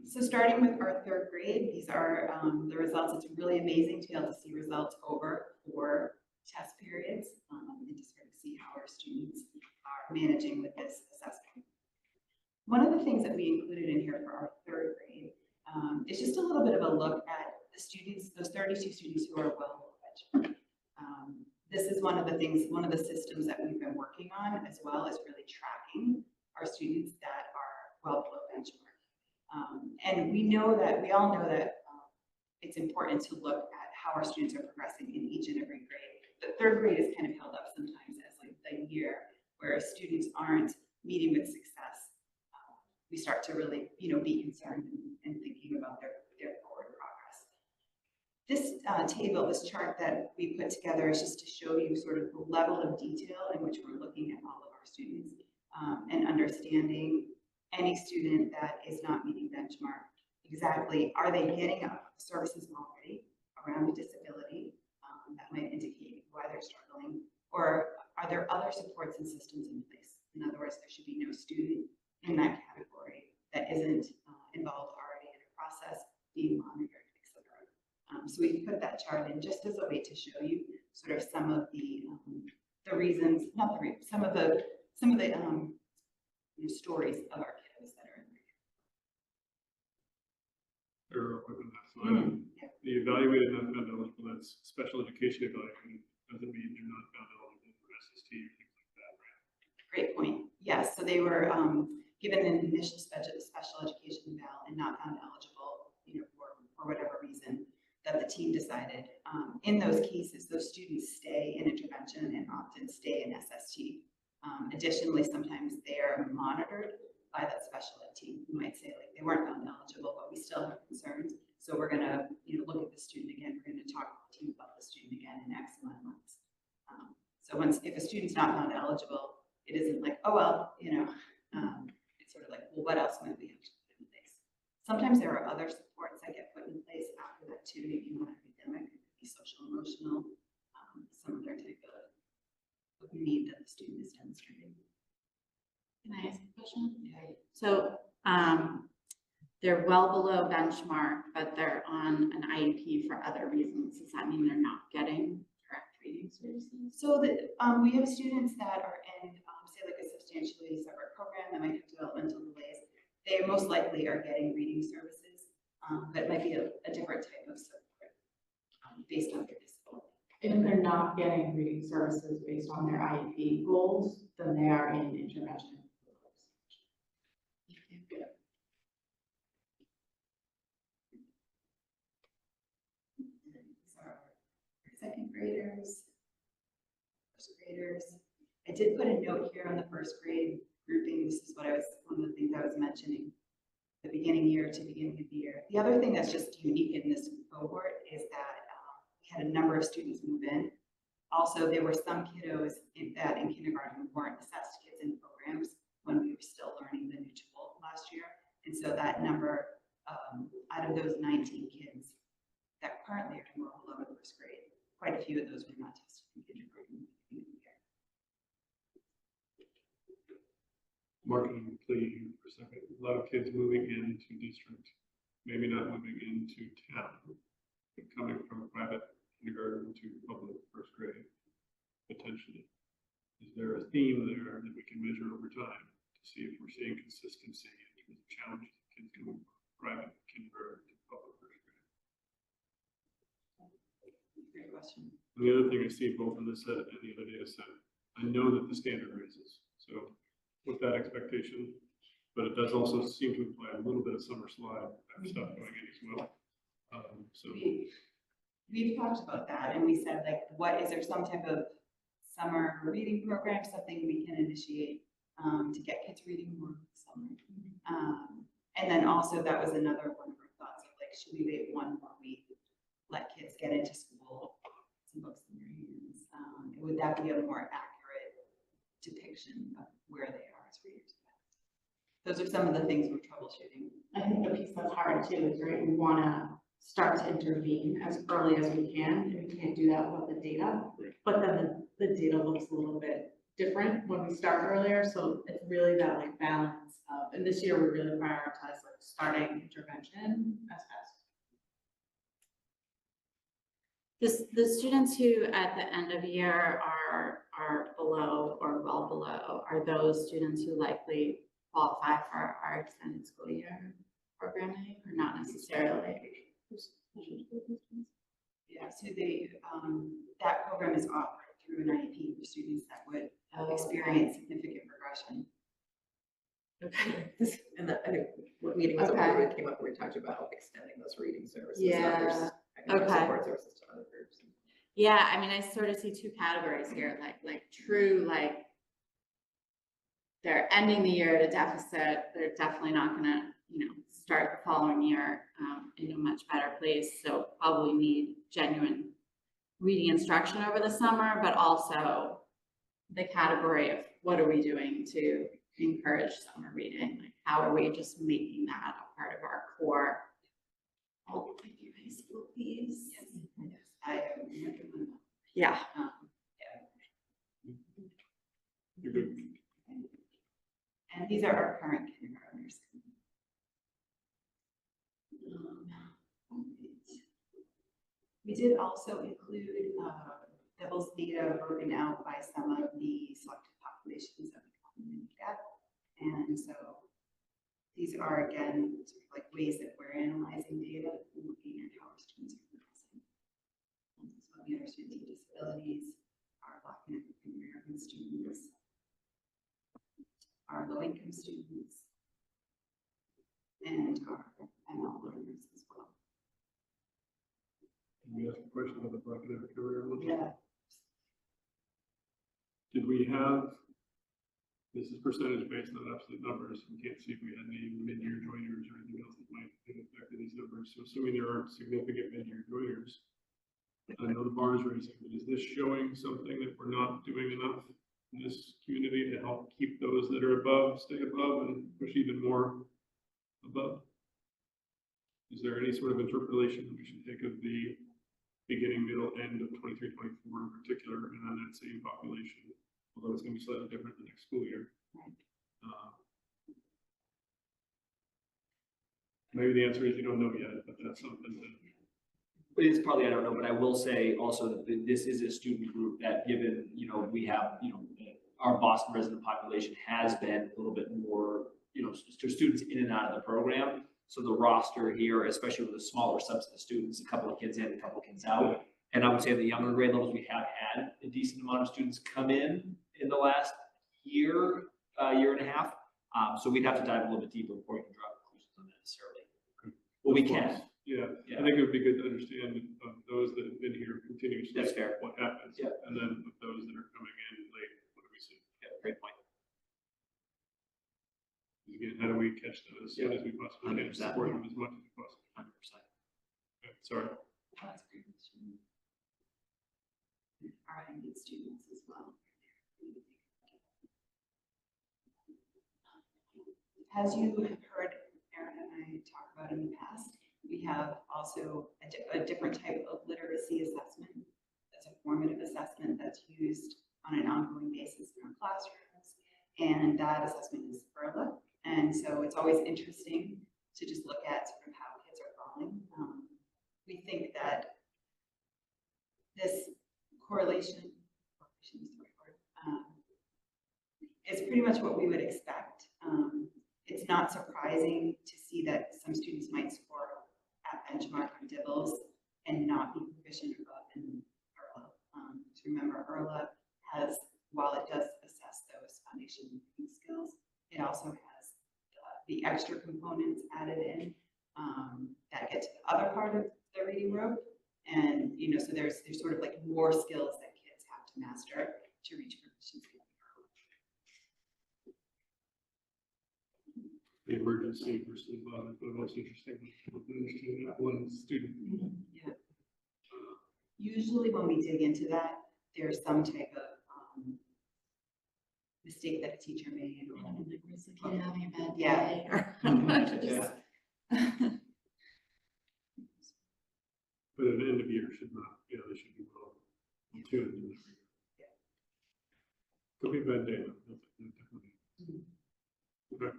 So starting with our third grade, these are the results. It's really amazing to be able to see results over 4 test periods and to sort of see how our students are managing with this assessment. One of the things that we included in here for our third grade is just a little bit of a look at the students, those 32 students who are well below benchmark. This is one of the things, one of the systems that we've been working on, as well as really tracking our students that are well below benchmark. And we all know that it's important to look at how our students are progressing in each and every grade. But third grade is kind of held up sometimes as like the year where students aren't meeting with success. We start to really, be concerned and thinking about their forward progress. This table, this chart that we put together is just to show you sort of the level of detail in which we're looking at all of our students and understanding any student that is not meeting benchmark. Exactly, are they getting services already around a disability that might indicate why they're struggling, or are there other supports and systems in place? In other words, there should be no student in that category that isn't involved already in a process, being monitored, etc. So we put that chart in just as a way to show you sort of some of the reasons, some of the stories of our kiddos that are in there. Real quick on that slide. The evaluated not found eligible, that's special education evaluated, doesn't mean they're not found eligible for SST or things like that, right? Great point. Yes, so they were given an initial special education eval and not found eligible, for whatever reason that the team decided. In those cases, those students stay in intervention and often stay in SST. Additionally, sometimes they are monitored by that special ed team who might say like they weren't found eligible, but we still have concerns. So we're going to look at the student again. We're going to talk to the team about the student again in X amount of months. So if a student's not found eligible, it isn't like, oh well, it's sort of like, well, what else might we have to put in place? Sometimes there are other supports that get put in place after that too. If you want academic, it could be social emotional, some other type of need that the student is demonstrating. Can I ask a question? So, they're well below benchmark, but they're on an IEP for other reasons. Does that mean they're not getting direct reading services? So we have students that are in, say like a substantially separate program that might have developmental delays. They most likely are getting reading services, but it might be a different type of support based on their disability. If they're not getting reading services based on their IEP goals, then they are in intervention. Second graders, first graders. I did put a note here on the first grade grouping. This is one of the things I was mentioning, the beginning year to beginning of the year. The other thing that's just unique in this cohort is that we had a number of students move in. Also, there were some kiddos that in kindergarten weren't assessed kids in programs when we were still learning the new tool last year. And so that number, out of those 19 kids that currently are enrolled below the first grade, quite a few of those were not tested in kindergarten. Marketing plea for a second. A lot of kids moving into district, maybe not moving into town, but coming from private kindergarten to public first grade, potentially. Is there a theme there that we can measure over time to see if we're seeing consistency in terms of challenges of kids coming from private kindergarten to public first grade? Great question. And the other thing I see both in this set and the other data set, I know that the standard raises. So with that expectation, but it does also seem to imply a little bit of summer slide type stuff going in as well. We've talked about that and we said like, is there some type of summer reading program, something we can initiate to get kids reading more this summer? And then also that was another one of our thoughts of like, should we wait one more week, let kids get into school, some books in their hands? Would that be a more accurate depiction of where they are as readers? Those are some of the things we're troubleshooting. I think the piece that's hard too is, right, we want to start to intervene as early as we can, and we can't do that without the data. But then the data looks a little bit different when we start earlier, so it's really that like balance of, and this year we really prioritize like starting intervention as fast. The students who at the end of year are below or well below, are those students who likely qualify for our extended school year programming or not necessarily? Yeah, so that program is offered through an IEP for students that would experience significant regression. Okay. And I think what meeting was Okay. over, we came up, we talked about extending those reading services. Yeah. Others, academic Okay. support services to other groups. Yeah, I mean, I sort of see two categories here, like true, like they're ending the year at a deficit. They're definitely not gonna, start the following year in a much better place. So probably need genuine reading instruction over the summer, but also the category of what are we doing to encourage summer reading? Like how are we just making that a part of our core? All the way through high school, please. Yes, I recommend that. Yeah. You're good. And these are our current kindergartners. We did also include Devil's data broken out by some of the selected populations that we commonly look at. And so these are, again, sort of like ways that we're analyzing data and looking at how our students are progressing. So we have our students with disabilities, our Black and African American students, our low-income students, and our ML learners as well. Can we ask a question about the Black and African American? Yeah. Did we have, this is percentage based on absolute numbers, we can't see if we had any mid-year joiners or anything else that might have affected these numbers. So assuming there aren't significant mid-year joiners, I know the bar is raising, but is this showing something that we're not doing enough in this community to help keep those that are above, stay above, and push even more above? Is there any sort of interpolation that we should take of the beginning, middle, end of 23, 24 in particular, and on that same population, although it's going to be slightly different the next school year? Right. Maybe the answer is you don't know yet, but that's something that. But it's partly, I don't know, but I will say also that this is a student group that given, we have, our Boston resident population has been a little bit more, students in and out of the program. So the roster here, especially with the smaller subset of students, a couple of kids in, a couple of kids out. And I would say the younger grade levels, we have had a decent amount of students come in the last year, year and a half. So we'd have to dive a little bit deeper before we can draw conclusions on that necessarily. Well, we can. Yeah, I think it would be good to understand of those that have been here continuously. That's fair. What happens. Yeah. And then of those that are coming in late, what do we see? Yeah, great point. Again, how do we catch them as soon as we possibly can, 100%. support them as much as possible? 100%. Okay, sorry. That's a great question. Our IMD students as well. As you have heard Erin and I talk about in the past, we have also a different type of literacy assessment. That's a formative assessment that's used on an ongoing basis in our classrooms. And that assessment is ERLA. And so it's always interesting to just look at sort of how kids are falling. We think that this correlation is the right word, is pretty much what we would expect. It's not surprising to see that some students might score at benchmark on DIBELS and not be proficient above in ERLA. To remember, ERLA has, while it does assess those foundation reading skills, it also has the extra components added in that get to the other part of the reading rope. And, so there's sort of like more skills that kids have to master to reach proficiency. The emergency versus the most interesting one student. Yeah. Usually when we dig into that, there's some type of mistake that a teacher made. Or Kid having a bad yeah. day. Yeah. But at the end of year should not, they should be well tuned. Could be a bad day, though. Definitely. Okay.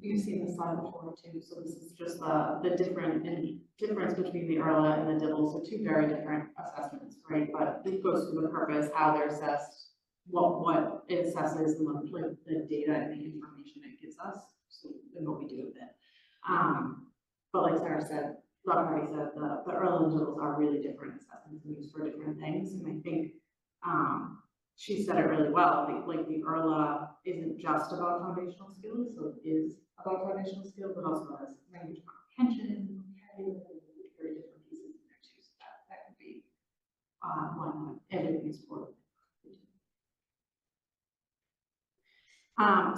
You've seen the slide before too, so this is just the difference between the ERLA and the DIBELS, so two very different assessments, right? But it goes to the purpose, how they're assessed, what it assesses, and like the data and the information it gives us, so and what we do with it. But like Sarah said, Rob already said, the ERLA and DIBELS are really different assessments and used for different things, and I think she said it really well. Like the ERLA isn't just about foundational skills, so it is about foundational skills, but also has language comprehension, vocabulary, very different pieces in there too. So that could be one editing is for.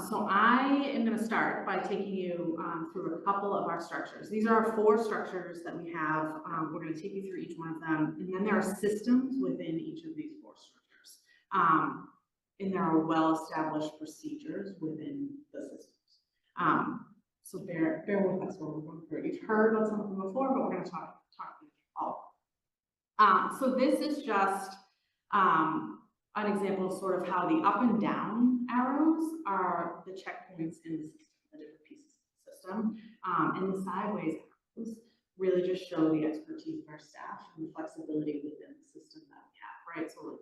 So I am going to start by taking you through a couple of our structures. These are our 4 structures that we have. We're going to take you through each one of them, and then there are systems within each of these 4 structures. And there are well-established procedures within the systems. So bear with us while we're going through. You've heard about some of them before, but we're going to talk through all of them. So this is just an example of sort of how the up and down arrows are the checkpoints in the system, the different pieces of the system. And the sideways arrows really just show the expertise of our staff and the flexibility within the system that we have, right? So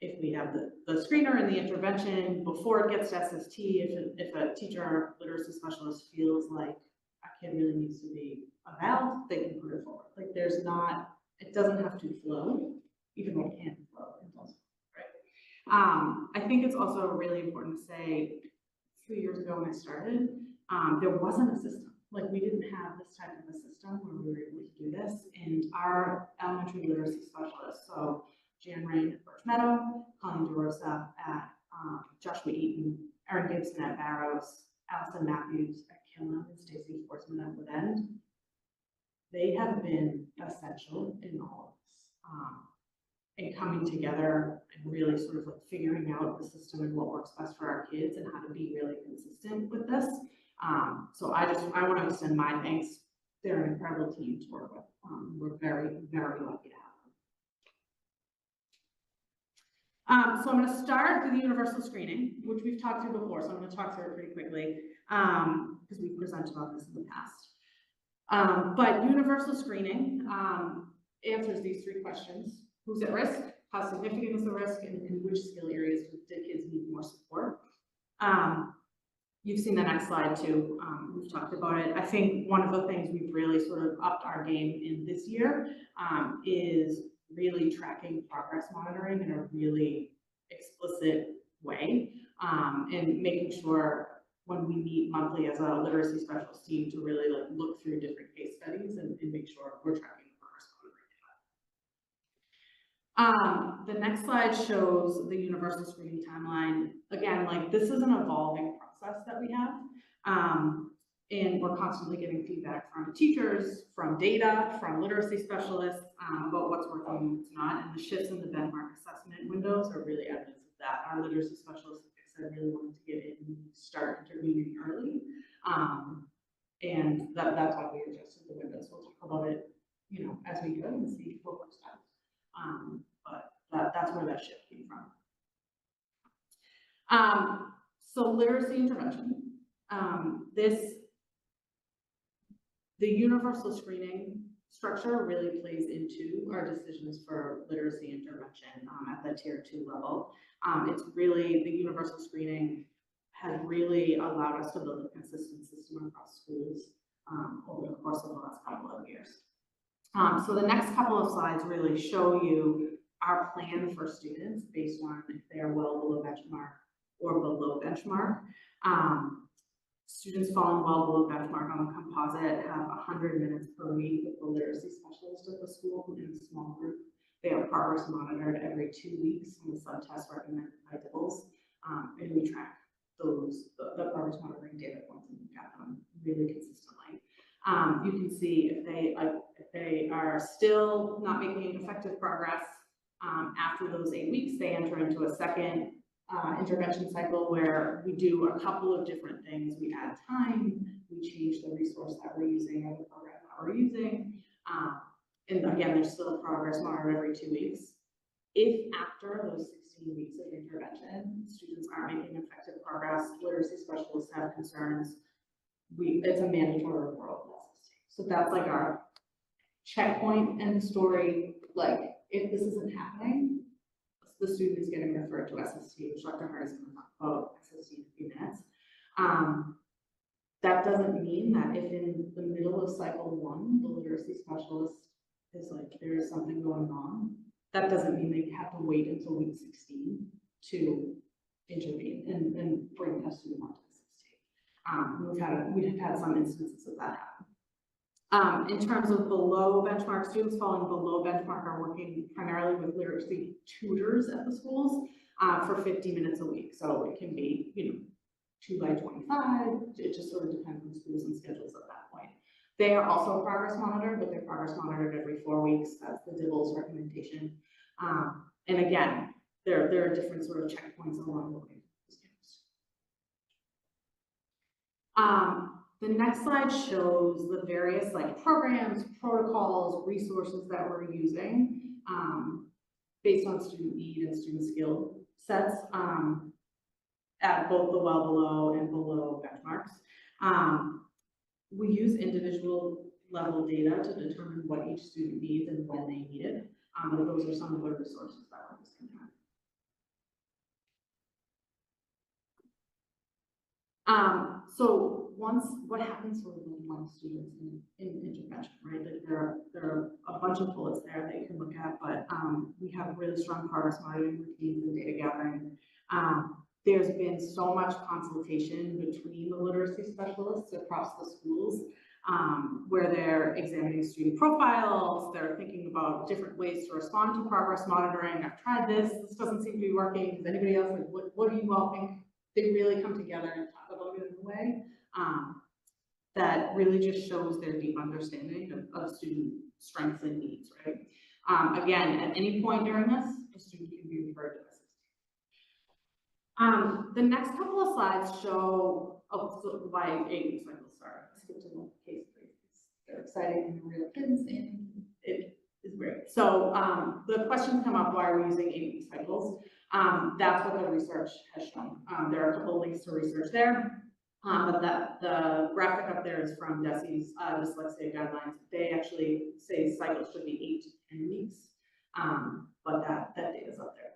if we have the screener and the intervention before it gets to SST, if a teacher or literacy specialist feels like a kid really needs to be eval, they can put it forward. Like it doesn't have to flow, even though it can flow, it does, right? I think it's also really important to say, 3 years ago when I started, there wasn't a system. Like we didn't have this type of a system where we were able to do this. And our elementary literacy specialists, so Jan Rain at Birch Meadow, Colleen DeRosa at Joshua Eaton, Erin Gibson at Barrows, Allison Matthews at Killam, and Stacey Forsman at Wood End. They have been essential in all of this, and coming together and really sort of like figuring out the system and what works best for our kids and how to be really consistent with this. So I want to extend my thanks. They're an incredible team to work with. We're very, very lucky to have them. So I'm gonna start with the universal screening, which we've talked through before, so I'm gonna talk through it pretty quickly, because we've presented on this in the past. But universal screening, answers these three questions: who's at risk, how significant is the risk, and in which skill areas do kids need more support? You've seen the next slide too. We've talked about it. I think one of the things we've really sort of upped our game in this year is really tracking progress monitoring in a really explicit way, and making sure when we meet monthly as a literacy specialist team to really like look through different case studies and make sure we're tracking the progress monitoring. The next slide shows the universal screening timeline. Again, like this is an evolving process that we have. And we're constantly getting feedback from teachers, from data, from literacy specialists about what's working and what's not. And the shifts in the benchmark assessment windows are really evidence of that. Our literacy specialists, like I said, really wanted to get in and start intervening early. And that's why we adjusted the windows. We'll talk about it, you know, as we go and see what works best. But that's where that shift came from. So literacy intervention. The universal screening structure really plays into our decisions for literacy intervention at the tier 2 level. It's really, the universal screening has really allowed us to build a consistent system across schools over the course of the last couple of years. So the next couple of slides really show you our plan for students based on if they're well below benchmark or below benchmark. Students falling well below benchmark on the composite have 100 minutes per week with the literacy specialist at the school in a small group. They are progress monitored every 2 weeks on the sub-test recommended by DIBELS, and we track those, the progress monitoring data points and look at them really consistently. You can see if they are still not making effective progress after those 8 weeks, they enter into a second intervention cycle where we do a couple of different things. We add time, we change the resource that we're using or the program that we're using. And again, there's still progress monitored every 2 weeks. If after those 16 weeks of intervention, students aren't making effective progress, literacy specialists have concerns, it's a mandatory referral to SST. So that's like our checkpoint and story. Like if this isn't happening, the student is getting referred to SST, which Dr. Hart is going to talk about SST in a few minutes. That doesn't mean that if in the middle of cycle 1, the literacy specialist is like, there is something going on, that doesn't mean they have to wait until week 16 to intervene and bring that student onto SST. We've had some instances of that happen. In terms of below benchmark, students falling below benchmark are working primarily with literacy tutors at the schools for 50 minutes a week. So it can be, you know, 2 by 25. It just sort of depends on schools and schedules at that point. They are also progress monitored, but they're progress monitored every 4 weeks. That's the DIBELS recommendation. And again, there are different sort of checkpoints along the way. The next slide shows the various like programs, protocols, resources that we're using based on student need and student skill sets at both the well below and below benchmarks. We use individual level data to determine what each student needs and when they need it. But those are some of the resources that we're using. So what happens sort of when students in intervention, right? Like there are a bunch of bullets there that you can look at, but we have really strong progress monitoring routines and data gathering. There's been so much consultation between the literacy specialists across the schools where they're examining student profiles, they're thinking about different ways to respond to progress monitoring. I've tried this doesn't seem to be working. Does anybody else, like, what do you all think? They really come together and talk about it in a way that really just shows their deep understanding of student strengths and needs, right? Again, at any point during this, a student can be referred to SST. The next couple of slides show why 8-week cycles start. Skip to the case, please. They're exciting and real kids, and it is great. So the questions come up, why are we using 8-week cycles? That's what the research has shown. There are a couple of links to research there. But the graphic up there is from DESE's dyslexia guidelines. They actually say cycles should be 8 to 10 weeks. But that data is up there.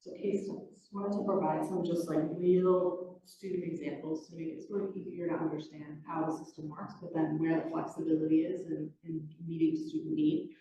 So case studies, wanted to provide some just like real student examples to make it sort of easier to understand how the system works, but then where the flexibility is in meeting student need.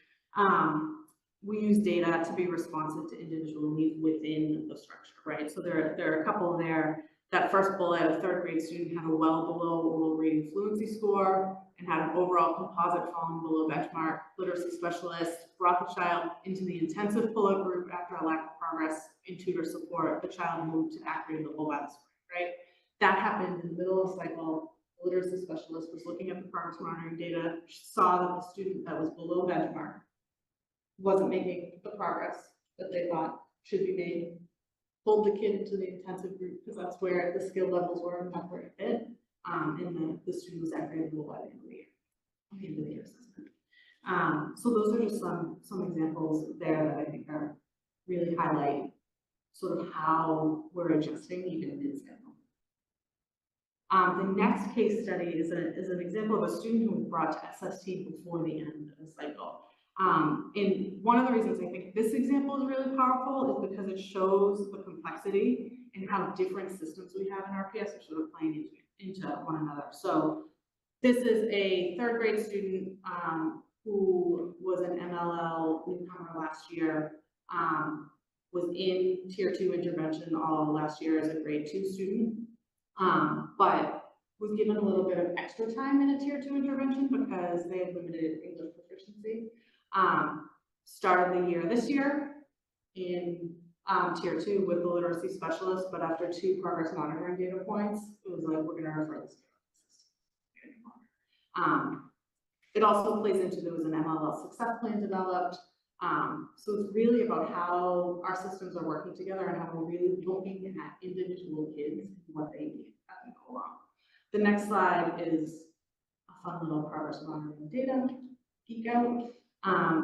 We use data to be responsive to individual needs within the structure, right? So there are a couple there. That first bullet, a 3rd grade student had a well below oral reading fluency score and had an overall composite falling below benchmark. Literacy specialist brought the child into the intensive pull-up group after a lack of progress in tutor support. The child moved to academic by the spring, right? That happened in the middle of the cycle. The literacy specialist was looking at the progress monitoring data, saw that the student that was below benchmark wasn't making the progress that they thought should be made, pulled the kid into the intensive group because that's where the skill levels were and that's where it fit. And the student was academic by the end of the year, assessment. So those are just some examples there that I think are really highlight sort of how we're adjusting even mid-cycle. The next case study is an example of a student who was brought to SST before the end of the cycle. And one of the reasons I think this example is really powerful is because it shows the complexity and how different systems we have in RPS are sort of playing into one another. So this is a 3rd grade student who was an MLL newcomer last year, was in tier 2 intervention all last year as a grade 2 student, but was given a little bit of extra time in a tier 2 intervention because they had limited English proficiency. Started the year this year in tier 2 with the literacy specialist, but after 2 progress monitoring data points, it was like, we're gonna refer this to the system. It also plays into, there was an MLL success plan developed. So it's really about how our systems are working together and how we're really looking at individual kids and what they need as we go along. The next slide is a fun little progress monitoring data geek out.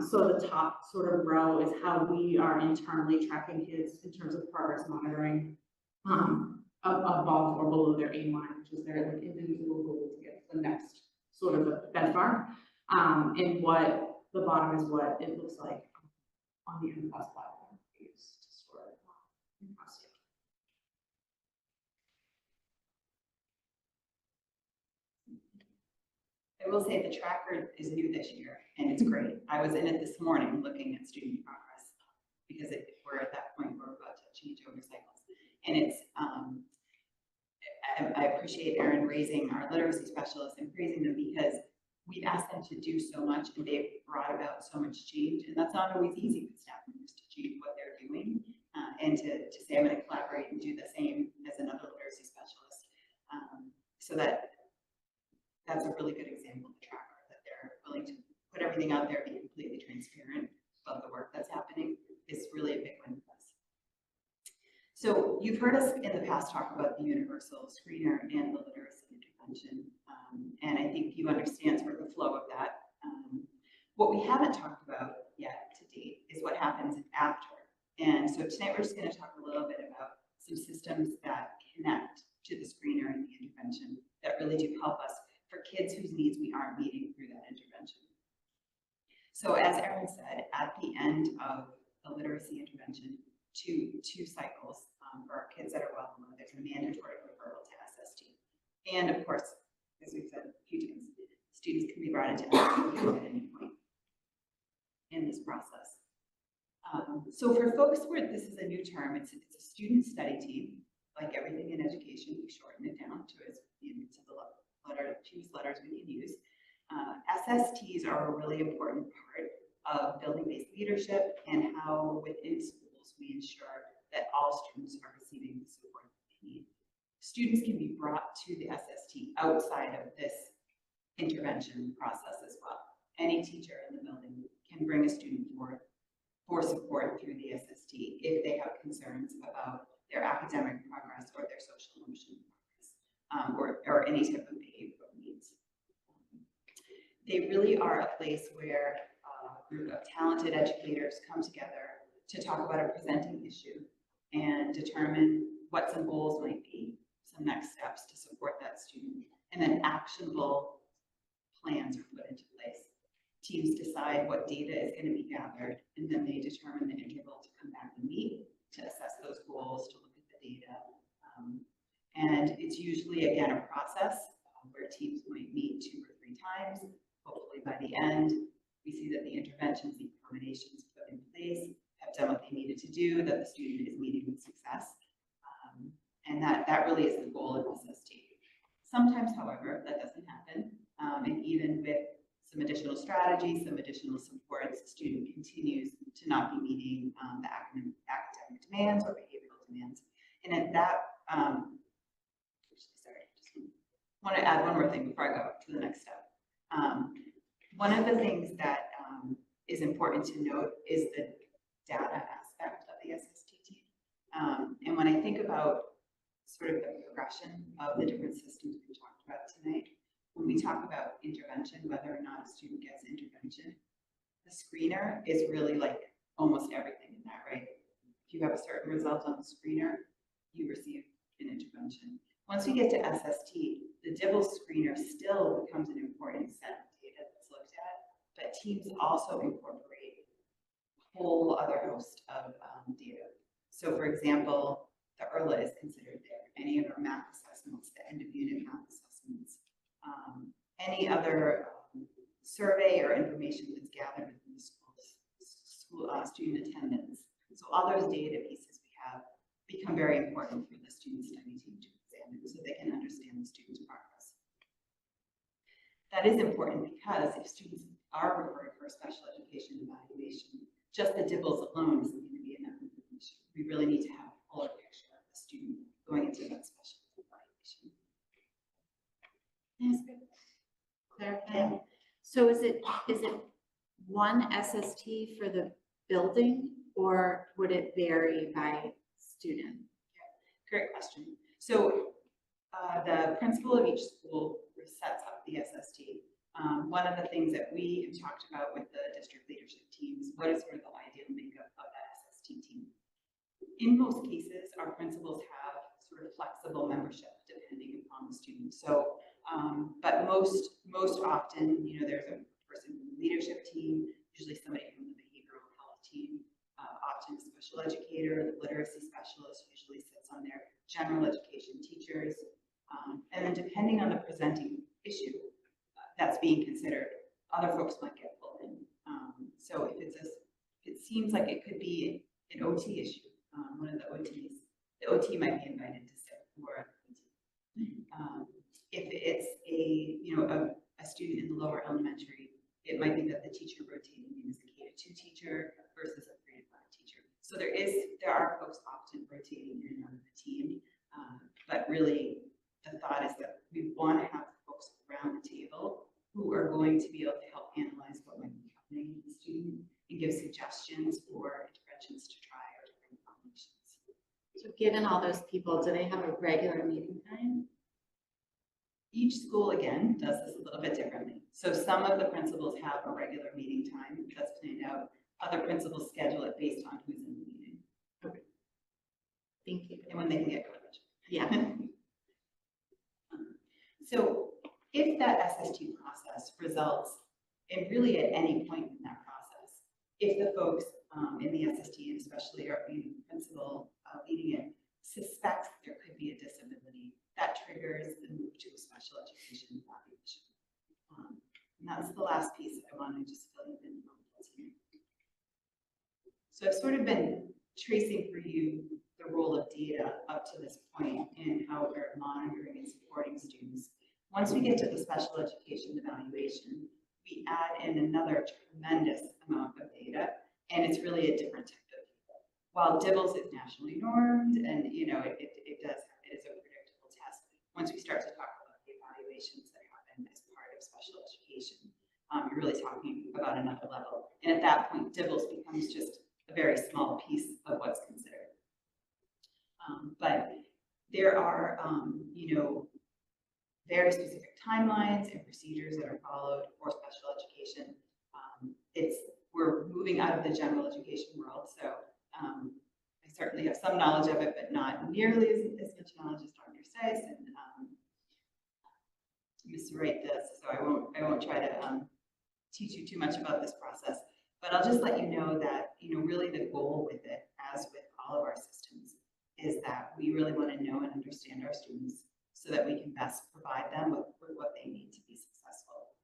So the top sort of row is how we are internally tracking kids in terms of progress monitoring above or below their aim line, which is their like individual goal to get to the next sort of benchmark. And what the bottom is what it looks like on the MCAS platform we use to store it in Crossfield. I will say the tracker is new this year and it's great. I was in it this morning looking at student progress because we're at that point where we're about to change over cycles. And it's, I appreciate Erin raising our literacy specialists and praising them because we've asked them to do so much and they've brought about so much change. And that's not always easy for staff members to change what they're doing and to say, I'm going to collaborate and do the same as another literacy specialist. So that's a really good example of the tracker, that they're willing to put everything out there, be completely transparent about the work that's happening is really a big win for us. So you've heard us in the past talk about the universal screener and the literacy intervention. And I think you understand sort of the flow of that. What we haven't talked about yet to date is what happens after. And so tonight we're just going to talk a little bit about some systems that connect to the screener and the intervention that really do help us for kids whose needs we aren't meeting through that intervention. So as Erin said, at the end of the literacy intervention, two cycles for our kids that are well below, there's a mandatory referral to SST. And of course, as we've said a few times, students can be brought into SST at any point in this process. So for folks where this is a new term, it's a student study team. Like everything in education, we shorten it down to the fewest letters we can use. SSTs are a really important part of building-based leadership and how within schools we ensure that all students are receiving the support they need. Students can be brought to the SST outside of this intervention process as well. Any teacher in the building can bring a student forward for support through the SST if they have concerns about their academic progress or their social emotional progress, or any type of behavioral needs. They really are a place where a group of talented educators come together to talk about a presenting issue and determine what some goals might be, some next steps to support that student, and then actionable plans are put into place. Teams decide what data is going to be gathered, and then they determine the interval to come back and meet, to assess those goals, to look at the data. And it's usually, again, a process where teams might meet 2 or 3 times. Hopefully by the end, we see that the interventions, the accommodations put in place have done what they needed to do, that the student is meeting with success. And that really is the goal of SST. Sometimes, however, that doesn't happen. And even with some additional strategies, some additional supports, the student continues to not be meeting the academic demands or behavioral demands. And at that, sorry, just want to add one more thing before I go to the next step. One of the things that is important to note is the data aspect of the SST team. And when I think about sort of the progression of the different systems we talked about tonight, when we talk about intervention, whether or not a student gets intervention, the screener is really like almost everything in that, right? If you have a certain result on the screener, you receive an intervention. Once we get to SST, the DIBELS screener still becomes an important set of data that's looked at, but teams also incorporate a whole other host of data. So for example, the ERLA is considered there, any of our math assessments, the end of unit math assessments, any other survey or information that's gathered within the school student attendance. So all those data pieces we have become very important for the student study team to examine so they can understand the student's progress. That is important because if students are referred for a special education evaluation, just the DIBELS alone isn't going to be enough information. We really need to have a fuller picture of the student going into that special evaluation. Yes, good. Clarifying. So is it one SST for the building, or would it vary by student? Great question. So the principal of each school sets up the SST. One of the things that we have talked about with the district leadership teams, what is sort of the ideal makeup of that SST team? In most cases, our principals have sort of flexible membership depending upon the student. So, but most often, you know, there's a person from the leadership team, usually somebody from the behavioral health team, often a special educator, the literacy specialist usually sits on their general education teachers. And then depending on the presenting issue that's being considered, other folks might get pulled in. So if it seems like it could be an OT issue, one of the OTs, the OT might be invited to sit for OT. If it's a student in the lower elementary, it might be that the teacher rotating is a K-2 teacher versus a 3 to 5 teacher. So there are folks often rotating in and out of the team, but really the thought is that we want to have folks around the table who are going to be able to help analyze what might be happening with the student and give suggestions for interventions to try or different combinations. So given all those people, do they have a regular meeting time? Each school, again, does this a little bit differently. So some of the principals have a regular meeting time that's planned out. Other principals schedule it based on who's in the meeting. Okay. Thank you. And when they can get coverage. Yeah. So if that SST process results in really at any point in that process, if the folks in the SST, and especially our principal leading it, suspects there could be a disability, that triggers the move to a special education evaluation. And that's the last piece that I want to just fill you in on here. So I've sort of been tracing for you the role of data up to this point and how we're monitoring and supporting students. Once we get to the special education evaluation, we add in another tremendous amount of data, and it's really a different type of data. While DIBELS is nationally normed, and it is a predictable test, once we start to talk about the evaluations that happen as part of special education, you're really talking about another level. And at that point, DIBELS becomes just a very small piece of what's considered. But there are, very specific timelines and procedures that are followed for special education. We're moving out of the general education world, so some knowledge of it, but not nearly as much knowledge as Dr. Seiss and Mr. Wright does. So I won't try to teach you too much about this process, but I'll just let you know that, really the goal with it, as with all of our systems, is that we really want to know and understand our students so that we can best provide them with what they need to be successful.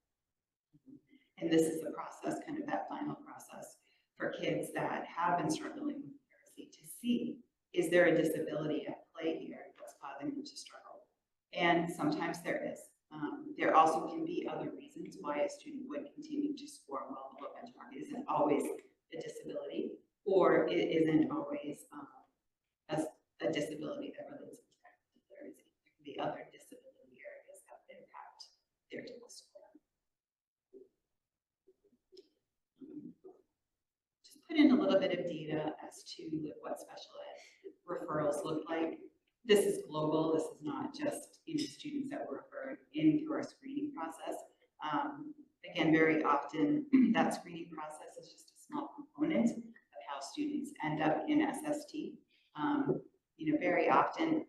And this is the process, kind of that final process for kids that have been struggling with literacy to see, is there a disability at play here that's causing them to struggle? And sometimes there is. There also can be other reasons why a student would continue to score well below benchmark. It isn't always a disability, or it isn't always a disability that relates to literacy. There can be other disability areas that impact their total score. Just put in a little bit of data as to what special ed referrals look like. This is global. This is not just students that were referred in through our screening process. Again, very often that screening process is just a small component of how students end up in SST. Very often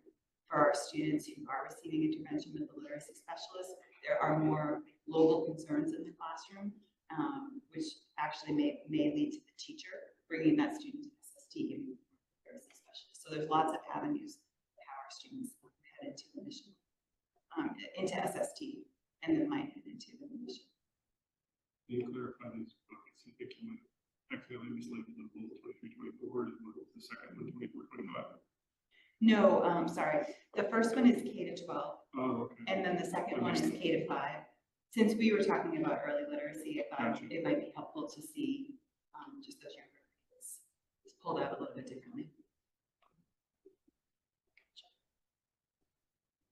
for our students who are receiving intervention with a literacy specialist, there are more global concerns in the classroom, which actually may lead to the teacher bringing that student to SST and literacy specialist. So there's lots of avenues our students head into the mission, into SST, and then might head into the mission. Can you clarify these buckets? I think you might accidentally mislabeled them both 23-24 and the second one 24-25. No, sorry. The first one is K to 12. Oh, okay. And then the second one is K to 5. Since we were talking about early literacy, I thought it might be helpful to see just those younger grades. It's pulled out a little bit differently.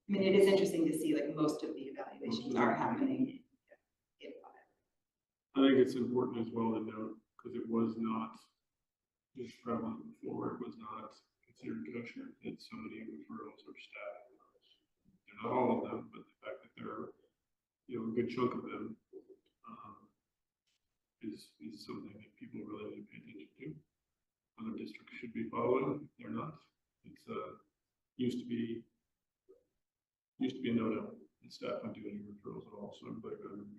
I mean, it is interesting to see like most of the evaluations are happening in 5. I think it's important as well to note, because it was not just prevalent before, it was not considered kosher that so many referrals are staff referrals. They're not all of them, but the fact that there are, a good chunk of them is something that people really need to pay attention to. Other districts should be following, they're not. It's used to be a no-no, and staff don't do any referrals at all. So I'm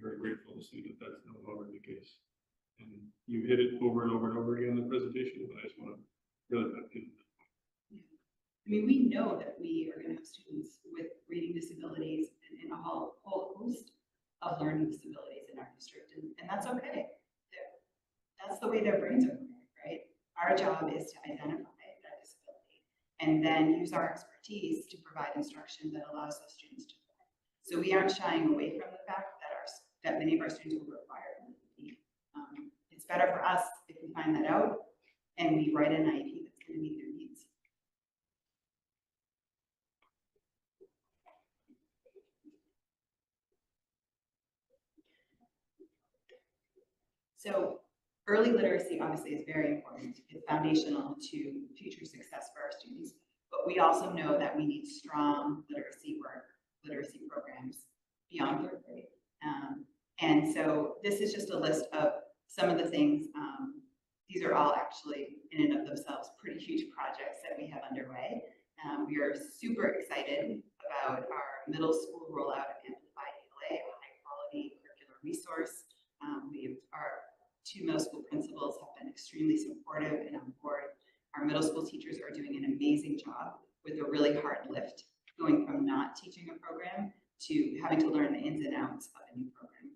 very grateful to see that that's no longer the case. And you hit it over and over and over again in the presentation, but I just want to really back in. I mean, we know that we are going to have students with reading disabilities and a whole host of learning disabilities in our district, and that's okay. That's the way their brains are wired, right? Our job is to identify that disability and then use our expertise to provide instruction that allows those students to learn. So we aren't shying away from the fact that many of our students will require an IEP. It's better for us if we find that out and we write an IEP that's going to meet their needs. So early literacy obviously is very important. It's foundational to future success for our students, but we also know that we need strong literacy programs beyond 3rd grade. And so this is just a list of some of the things. These are all actually in and of themselves pretty huge projects that we have underway. We are super excited about our middle school rollout of Amplify ELA, a high quality curricular resource. Our 2 middle school principals have been extremely supportive and on board. Our middle school teachers are doing an amazing job with a really hard lift, going from not teaching a program to having to learn the ins and outs of a new program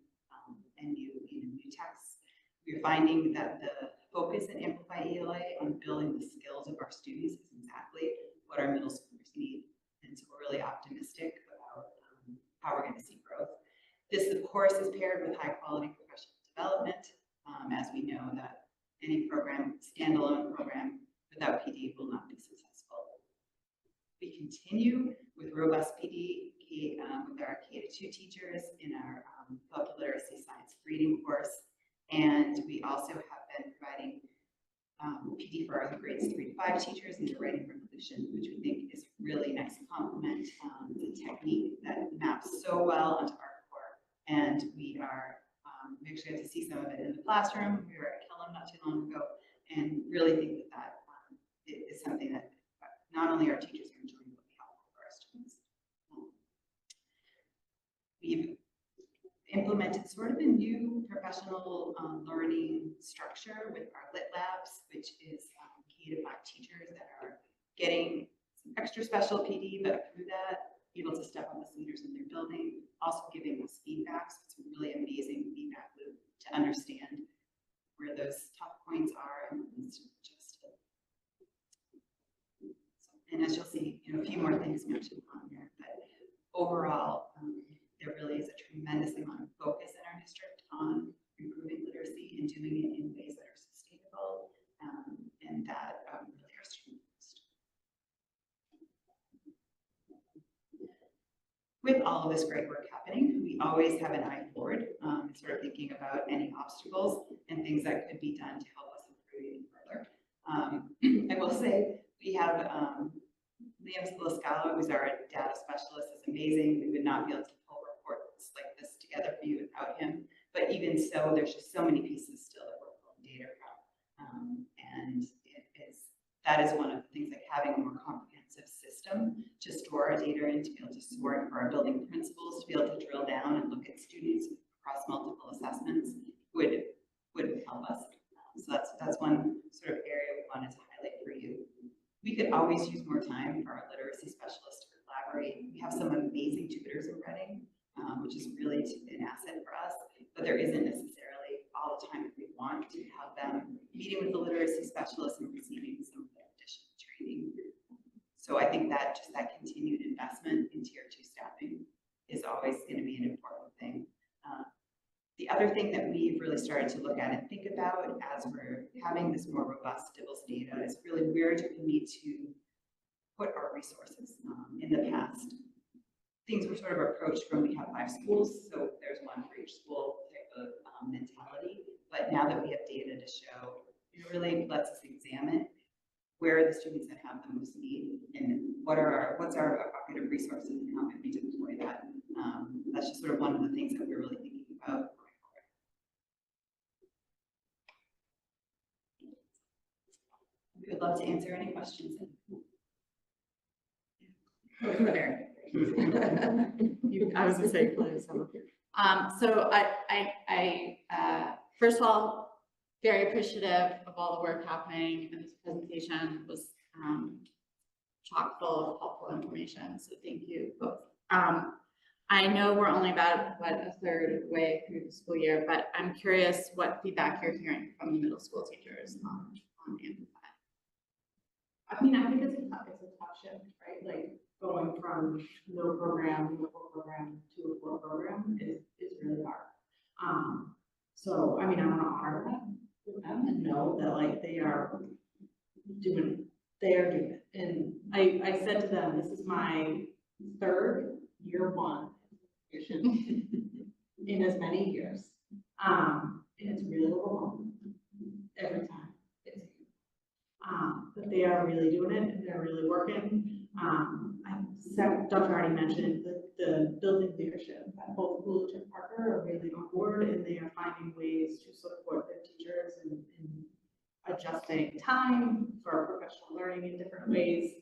and new texts. We're finding that the focus in Amplify ELA on building the skills of our students is exactly what our middle schoolers need. And so we're really optimistic about how we're going to see growth. This, of course, is paired with high quality professional development. As we know that any standalone program without PD will not be successful. We continue with robust PD with our K-2 teachers in our Public Literacy Science reading course. And we also have been providing PD for our grades 3 to 5 teachers in the Writing Revolution, which we think is a really nice complement. It's a technique that maps so well onto our core. And we actually got to see some of it in the classroom. We were at Killam not too long ago, and really think that is something that not only our teachers are enjoying, but we help for our students. We've implemented sort of a new professional learning structure with our lit labs, which is K-5 teachers that are getting some extra special PD, but through that, able to step up as leaders in their building, also giving us feedback. So it's a really amazing feedback loop to understand where those tough points are and ways to adjust it. And as you'll see, a few more things mentioned on here, but overall, there really is a tremendous amount of focus in our district on improving literacy and doing it in ways that are sustainable and that really are student-focused. With all of this great work happening, we always have an eye forward, sort of thinking about any obstacles and things that could be done to help us improve even further. I will say we have Liam Lascalo, who's our data specialist, is amazing. We would not be able to pull reports like this together for you without him. But even so, there's just so many pieces still that we're pulling data from. And that is one of the things, like having a more comprehensive system to store our data in, to be able to sort for our building principals, to be able to drill down and look at students across multiple assessments would help us. So that's one sort of area we wanted to highlight for you. We could always use more time for our literacy specialists to collaborate. We have some amazing tutors in Reading, which is really an asset for us, but there isn't necessarily all the time that we want to have them meeting with the literacy specialists and receiving some of their additional training. So I think that just that continued investment in Tier 2 staffing is always going to be an important thing. The other thing that we've really started to look at and think about as we're having this more robust DIBELS data is really where do we need to put our resources. In the past, things were sort of approached from we have 5 schools, so there's one for each school type of mentality. But now that we have data to show, it really lets us examine where are the students that have the most need and what's our bucket of resources and how can we deploy that. That's just sort of one of the things that we're really thinking about. We would love to answer any questions. I was gonna say, please. So I first of all, very appreciative of all the work happening, and this presentation was chock full of helpful information. So thank you both. I know we're only about a third of the way through the school year, but I'm curious what feedback you're hearing from the middle school teachers on Amplify. I mean, I think it's a tough shift, right? Like going from no program to a full program to a full program is really hard. So I mean, I want to honor them and know that like they are doing it. And I said to them, this is my third year 1 in as many years. And it's really overwhelming every time. But they are really doing it and they're really working. Dr. already mentioned the building leadership at both Coolidge and Parker are really on board, and they are finding ways to support their teachers in adjusting time for professional learning in different ways.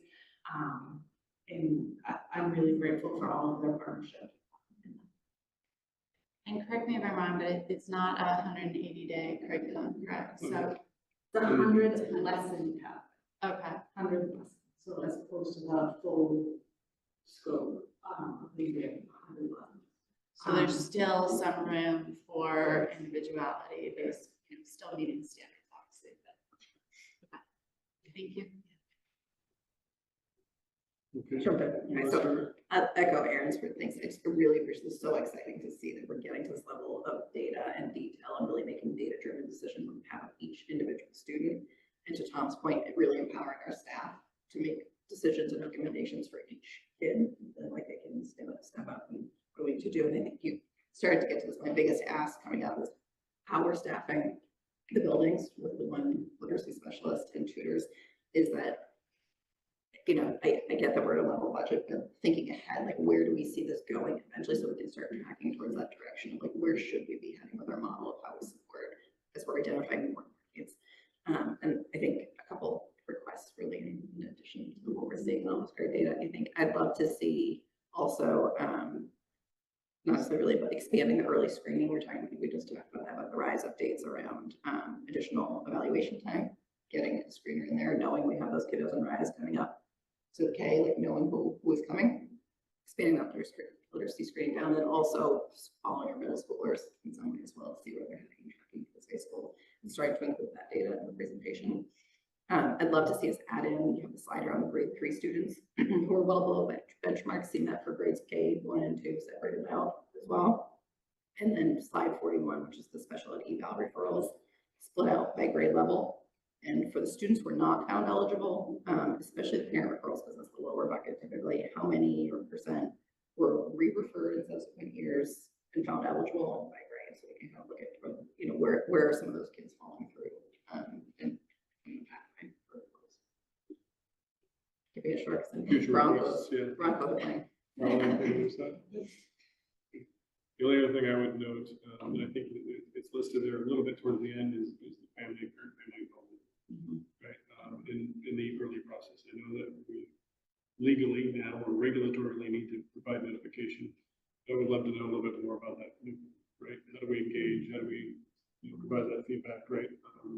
And I'm really grateful for all of their partnership. And correct me if I'm wrong, but it's not a 180-day curriculum, correct? So the 100 lesson cap. Okay. 100 lessons. So as opposed to the full scope of the year, 100 lessons. So there's still some room for individuality based, still meeting standards, obviously. But okay. Thank you. So I'll echo Aaron's things. It's really so exciting to see that we're getting to this level of data and detail and really making data-driven decisions on behalf of each individual student. And to Tom's point, it really empowering our staff to make decisions and recommendations for each kid, and like they can step up and what we need to do. And I think you started to get to this. My biggest ask coming out is how we're staffing the buildings with the one literacy specialist and tutors is that, I get that we're at a level budget, but thinking ahead, like where do we see this going eventually so we can start tracking towards that direction of like where should we be heading with our model of how we support as we're identifying more needs. And I think a couple requests really in addition to what we're seeing I think I'd love to see also, not necessarily, but expanding the early screening. We just talked about that, about the RISE updates around additional evaluation time, getting a screener in there, knowing we have those kiddos in RISE coming up. So okay, like knowing who is coming, expanding that literacy screening down, and also following our middle schoolers in some way as well to see where they're heading, tracking to this high school, and starting to include that data in the presentation. I'd love to see us add in, you have the slider on the grade 3 students who are well below benchmarks, seeing that for grades K, 1 and 2 separated out as well. And then slide 41, which is the special ed eval referrals, split out by grade level. And for the students who are not found eligible, especially the parent referrals, because that's the lower bucket typically, how many or percent were re-referred in subsequent years and found eligible by grade, so we can kind of look at, you know, where are some of those kids falling through in the pathway for those. Give me a short Broncos playing. The only other thing I would note, and I think it's listed there a little bit towards the end, is the parent family involvement, right? In the early process, I know that we legally now or regulatorily need to provide notification. I would love to know a little bit more about that, right? How do we engage? How do we, you know, provide that feedback, right?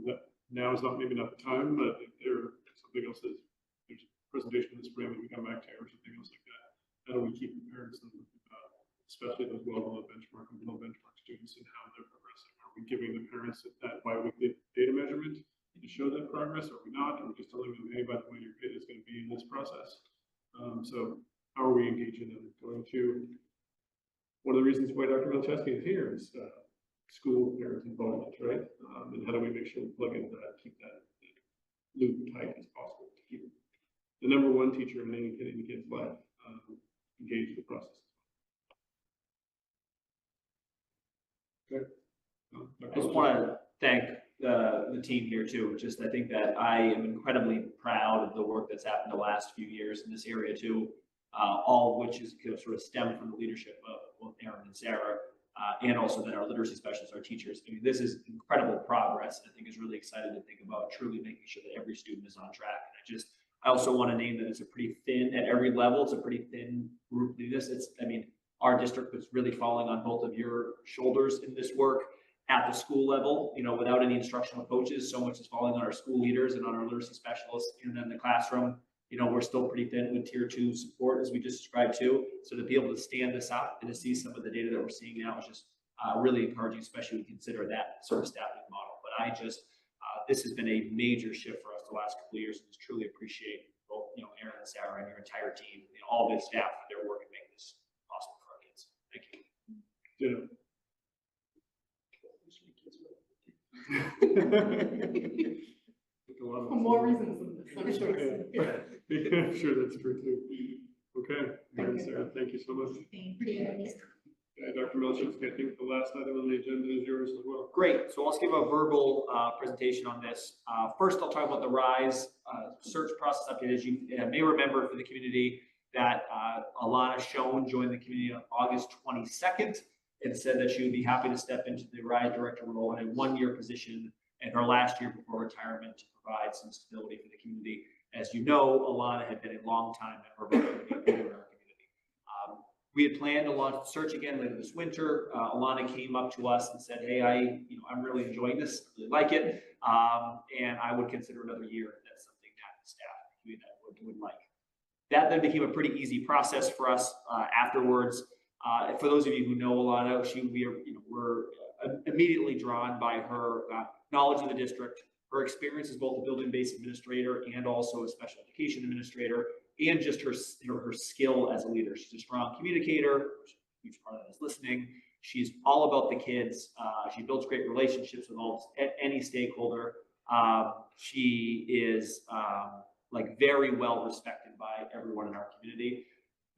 That now is maybe not the time, but if there's something else there's a presentation in the spring that we come back to or something else like that, how do we keep the parents and especially those below benchmark students and how they're progressing? Are we giving the parents that bi-weekly data measurement to show that progress? Are we not? Are we just telling them, hey, by the way, your kid is going to be in this process? So how are we engaging them? Going to one of the reasons why Dr. Milczewski is here is school parent involvement, right? And how do we make sure we plug into that, keep that loop tight as possible to keep the number one teacher in any kid's life engaged in the process. Okay. I just want to thank the team here too. Just I think that I am incredibly proud of the work that's happened the last few years in this area too, all of which is sort of stemmed from the leadership of both Aaron and Sarah, and also then our literacy specialists, our teachers. I mean, this is incredible progress. I think is really excited to think about truly making sure that every student is on track. And I also want to name that it's a pretty thin, at every level, it's a pretty thin group leading this. I mean, our district was really falling on both of your shoulders in this work at the school level, you know, without any instructional coaches. So much is falling on our school leaders and on our literacy specialists. And then the classroom, you know, we're still pretty thin with tier 2 support, as we just described too. So to be able to stand this up and to see some of the data that we're seeing now is just really encouraging, especially when you consider that sort of staffing model. But this has been a major shift for us the last couple of years, and just truly appreciate both, you know, Aaron and Sarah and your entire team, you know, all the staff for their work and making this possible for our kids. Thank you. Yeah. For more reasons than this, I'm sure. Yeah, I'm sure that's true too. Okay, Aaron, Sarah, thank you so much. Thank you. Dr. Milczewski, I think the last item on the agenda is yours as well. Great. So I'll just give a verbal presentation on this. First, I'll talk about the RISE search process update. As you may remember for the community, that Alana Schoen joined the community on August 22nd and said that she would be happy to step into the RISE director role in a one-year position in her last year before retirement to provide some stability for the community. As you know, Alana had been a long-time member of our community. We had planned to launch the search again later this winter. Alana came up to us and said, hey, I'm really enjoying this, really like it, and I would consider another year if that's something that the staff would like. That then became a pretty easy process for us afterwards. For those of you who know Alana, we're immediately drawn by her knowledge of the district, her experience as both a building-based administrator and also a special education administrator, and just her skill as a leader. She's a strong communicator, a huge part of that is listening. She's all about the kids. She builds great relationships with any stakeholder. She is very well respected by everyone in our community.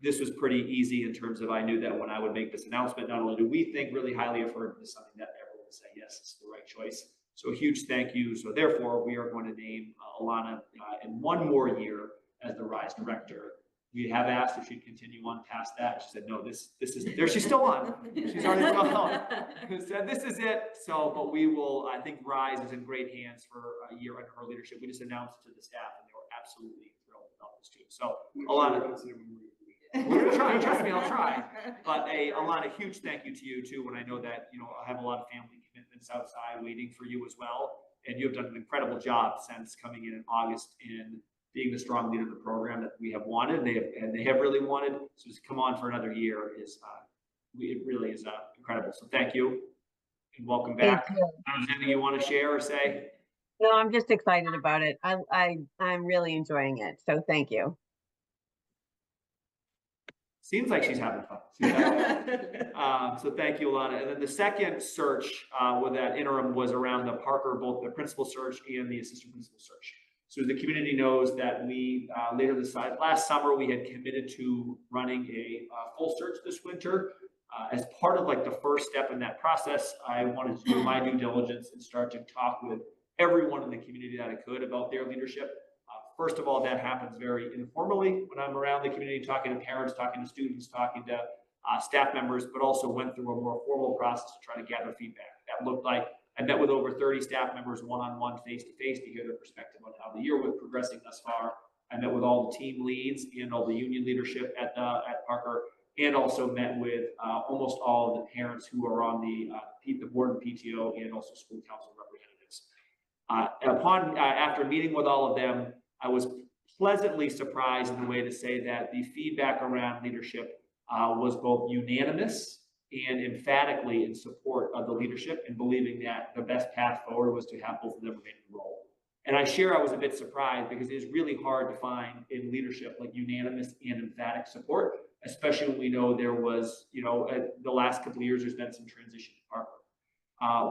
This was pretty easy in terms of I knew that when I would make this announcement, not only do we think really highly of her, but it's something that everyone would say, yes, it's the right choice. So a huge thank you. So therefore, we are going to name Alana in one more year as the RISE director. We have asked if she'd continue on past that. She said, no, this is, there she's still on. She's already still on. Said, this is it. So, but we will, I think RISE is in great hands for a year under her leadership. We just announced it to the staff and they were absolutely thrilled about this too. So we're gonna try, trust me, I'll try. But a huge thank you to you too, when I know that, I have a lot of family commitments outside waiting for you as well. And you have done an incredible job since coming in August in being the strong leader of the program that we have wanted. They have really wanted. So to come on for another year it really is incredible. So thank you and welcome back. Thank you. Is there anything you want to share or say? No, I'm just excited about it. I'm really enjoying it. So thank you. Seems like she's having fun. So thank you, Alana. And then the second search with that interim was around the Parker, both the principal search and the assistant principal search. So the community knows that we last summer we had committed to running a full search this winter. As part of like the first step in that process, I wanted to do my due diligence and start to talk with everyone in the community that I could about their leadership. First of all, that happens very informally when I'm around the community, talking to parents, talking to students, talking to staff members, but also went through a more formal process to try to gather feedback. That looked like I met with over 30 staff members one-on-one, face-to-face to hear their perspective on how the year was progressing thus far. I met with all the team leads and all the union leadership at Parker, and also met with almost all of the parents who are on the board of PTO and also school council representatives. After meeting with all of them, I was pleasantly surprised in the way to say that the feedback around leadership was both unanimous and emphatically in support of the leadership and believing that the best path forward was to have both of them remain in the role. And I was a bit surprised because it is really hard to find in leadership like unanimous and emphatic support, especially when we know there was, the last couple of years, there's been some transition in Parker.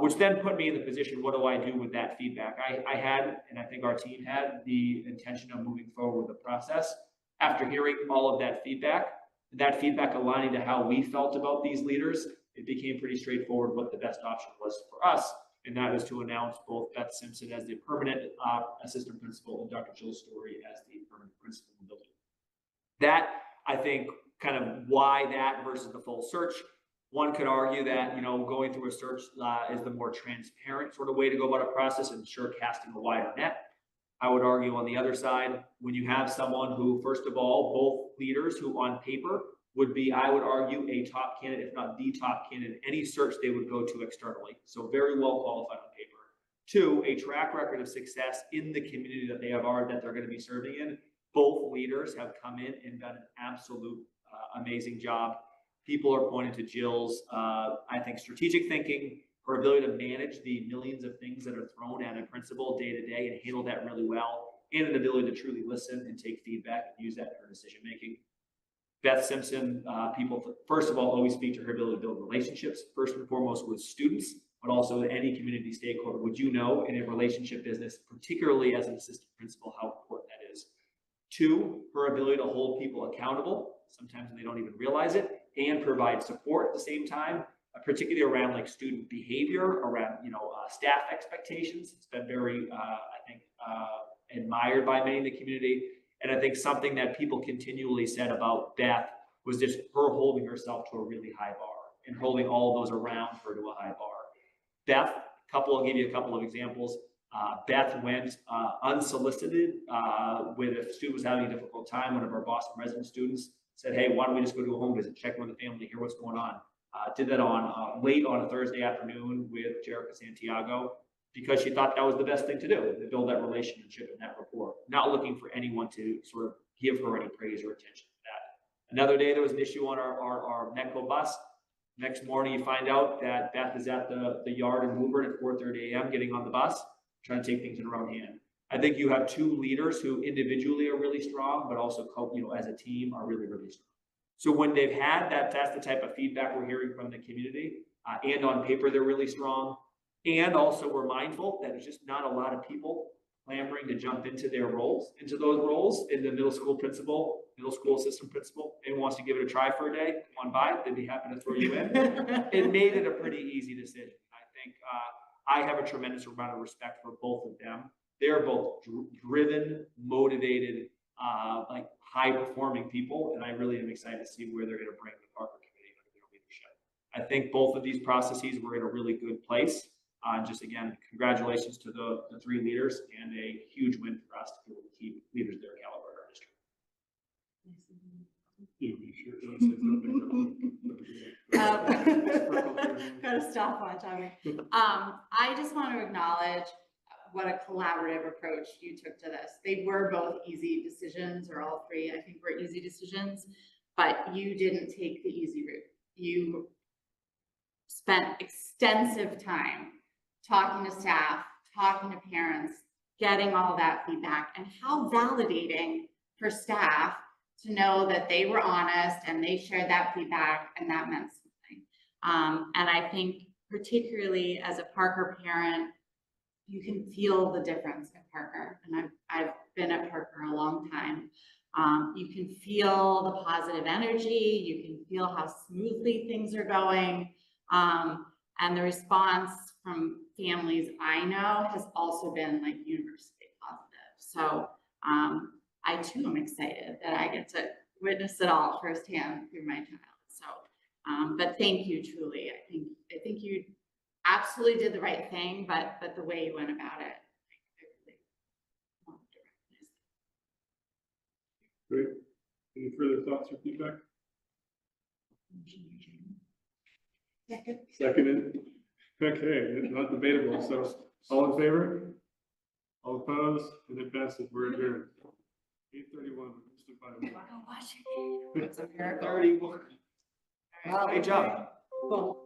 Which then put me in the position, what do I do with that feedback? I had, and I think our team had, the intention of moving forward with the process. After hearing all of that feedback aligning to how we felt about these leaders, it became pretty straightforward what the best option was for us. And that is to announce both Beth Simpson as the permanent assistant principal and Dr. Jill Story as the permanent principal in the building. That, I think, kind of why that versus the full search. One could argue that, going through a search is the more transparent sort of way to go about a process and sure casting a wider net. I would argue on the other side, when you have someone who, first of all, both leaders who on paper would be, I would argue, a top candidate, if not the top candidate, any search they would go to externally. So very well qualified on paper. Two, a track record of success in the community that they're going to be serving in. Both leaders have come in and done an absolute amazing job. People are pointing to Jill's, I think, strategic thinking, her ability to manage the millions of things that are thrown at a principal day to day and handle that really well, and an ability to truly listen and take feedback and use that in her decision making. Beth Simpson, people, first of all, always speak to her ability to build relationships, first and foremost with students, but also with any community stakeholder. Would you know in a relationship business, particularly as an assistant principal, how important that is? Two, her ability to hold people accountable, sometimes they don't even realize it, and provide support at the same time, particularly around like student behavior, around staff expectations. It's been very, I think, admired by many in the community. And I think something that people continually said about Beth was just her holding herself to a really high bar and holding all of those around her to a high bar. Beth, I'll give you a couple of examples. Beth went unsolicited with if a student was having a difficult time. One of our Boston resident students said, hey, why don't we just go do a home visit, check in with the family, hear what's going on. Did that on late on a Thursday afternoon with Jerica Santiago because she thought that was the best thing to do, to build that relationship and that rapport, not looking for anyone to sort of give her any praise or attention for that. Another day, there was an issue on our Metco bus. Next morning, you find out that Beth is at the yard in Woburn at 4:30 a.m. getting on the bus, trying to take things in her own hand. I think you have two leaders who individually are really strong, but also as a team are really, really strong. So when they've had that's the type of feedback we're hearing from the community, and on paper they're really strong. And also we're mindful that there's just not a lot of people clamoring to jump into those roles in the middle school principal, middle school assistant principal. Anyone wants to give it a try for a day, come on by, they'd be happy to throw you in. It made it a pretty easy decision. I think I have a tremendous amount of respect for both of them. They're both driven, motivated, like high-performing people, and I really am excited to see where they're going to bring the Parker committee under their leadership. I think both of these processes were in a really good place. Just again, congratulations to the three leaders, and a huge win for us to be able to keep leaders of their caliber in our district. say something. Got a stopwatch on me. I just want to acknowledge what a collaborative approach you took to this. They were both easy decisions, or all three, I think, were easy decisions, but you didn't take the easy route. You spent extensive time talking to staff, talking to parents, getting all that feedback, and how validating for staff to know that they were honest and they shared that feedback and that meant something. And I think particularly as a Parker parent, you can feel the difference at Parker. And I've been at Parker a long time. You can feel the positive energy. You can feel how smoothly things are going. And the response from families I know has also been like universally positive. So I too am excited that I get to witness it all firsthand through my child. So, but thank you, truly. I think you absolutely did the right thing, but the way you went about it, I really want to recognize Great. Any further thoughts or feedback? Seconded. Okay, not debatable. So all in favor? All opposed? And it passes. We're adjourned. 8:31. Watch it. It's a miracle. 31. Great job. Cool.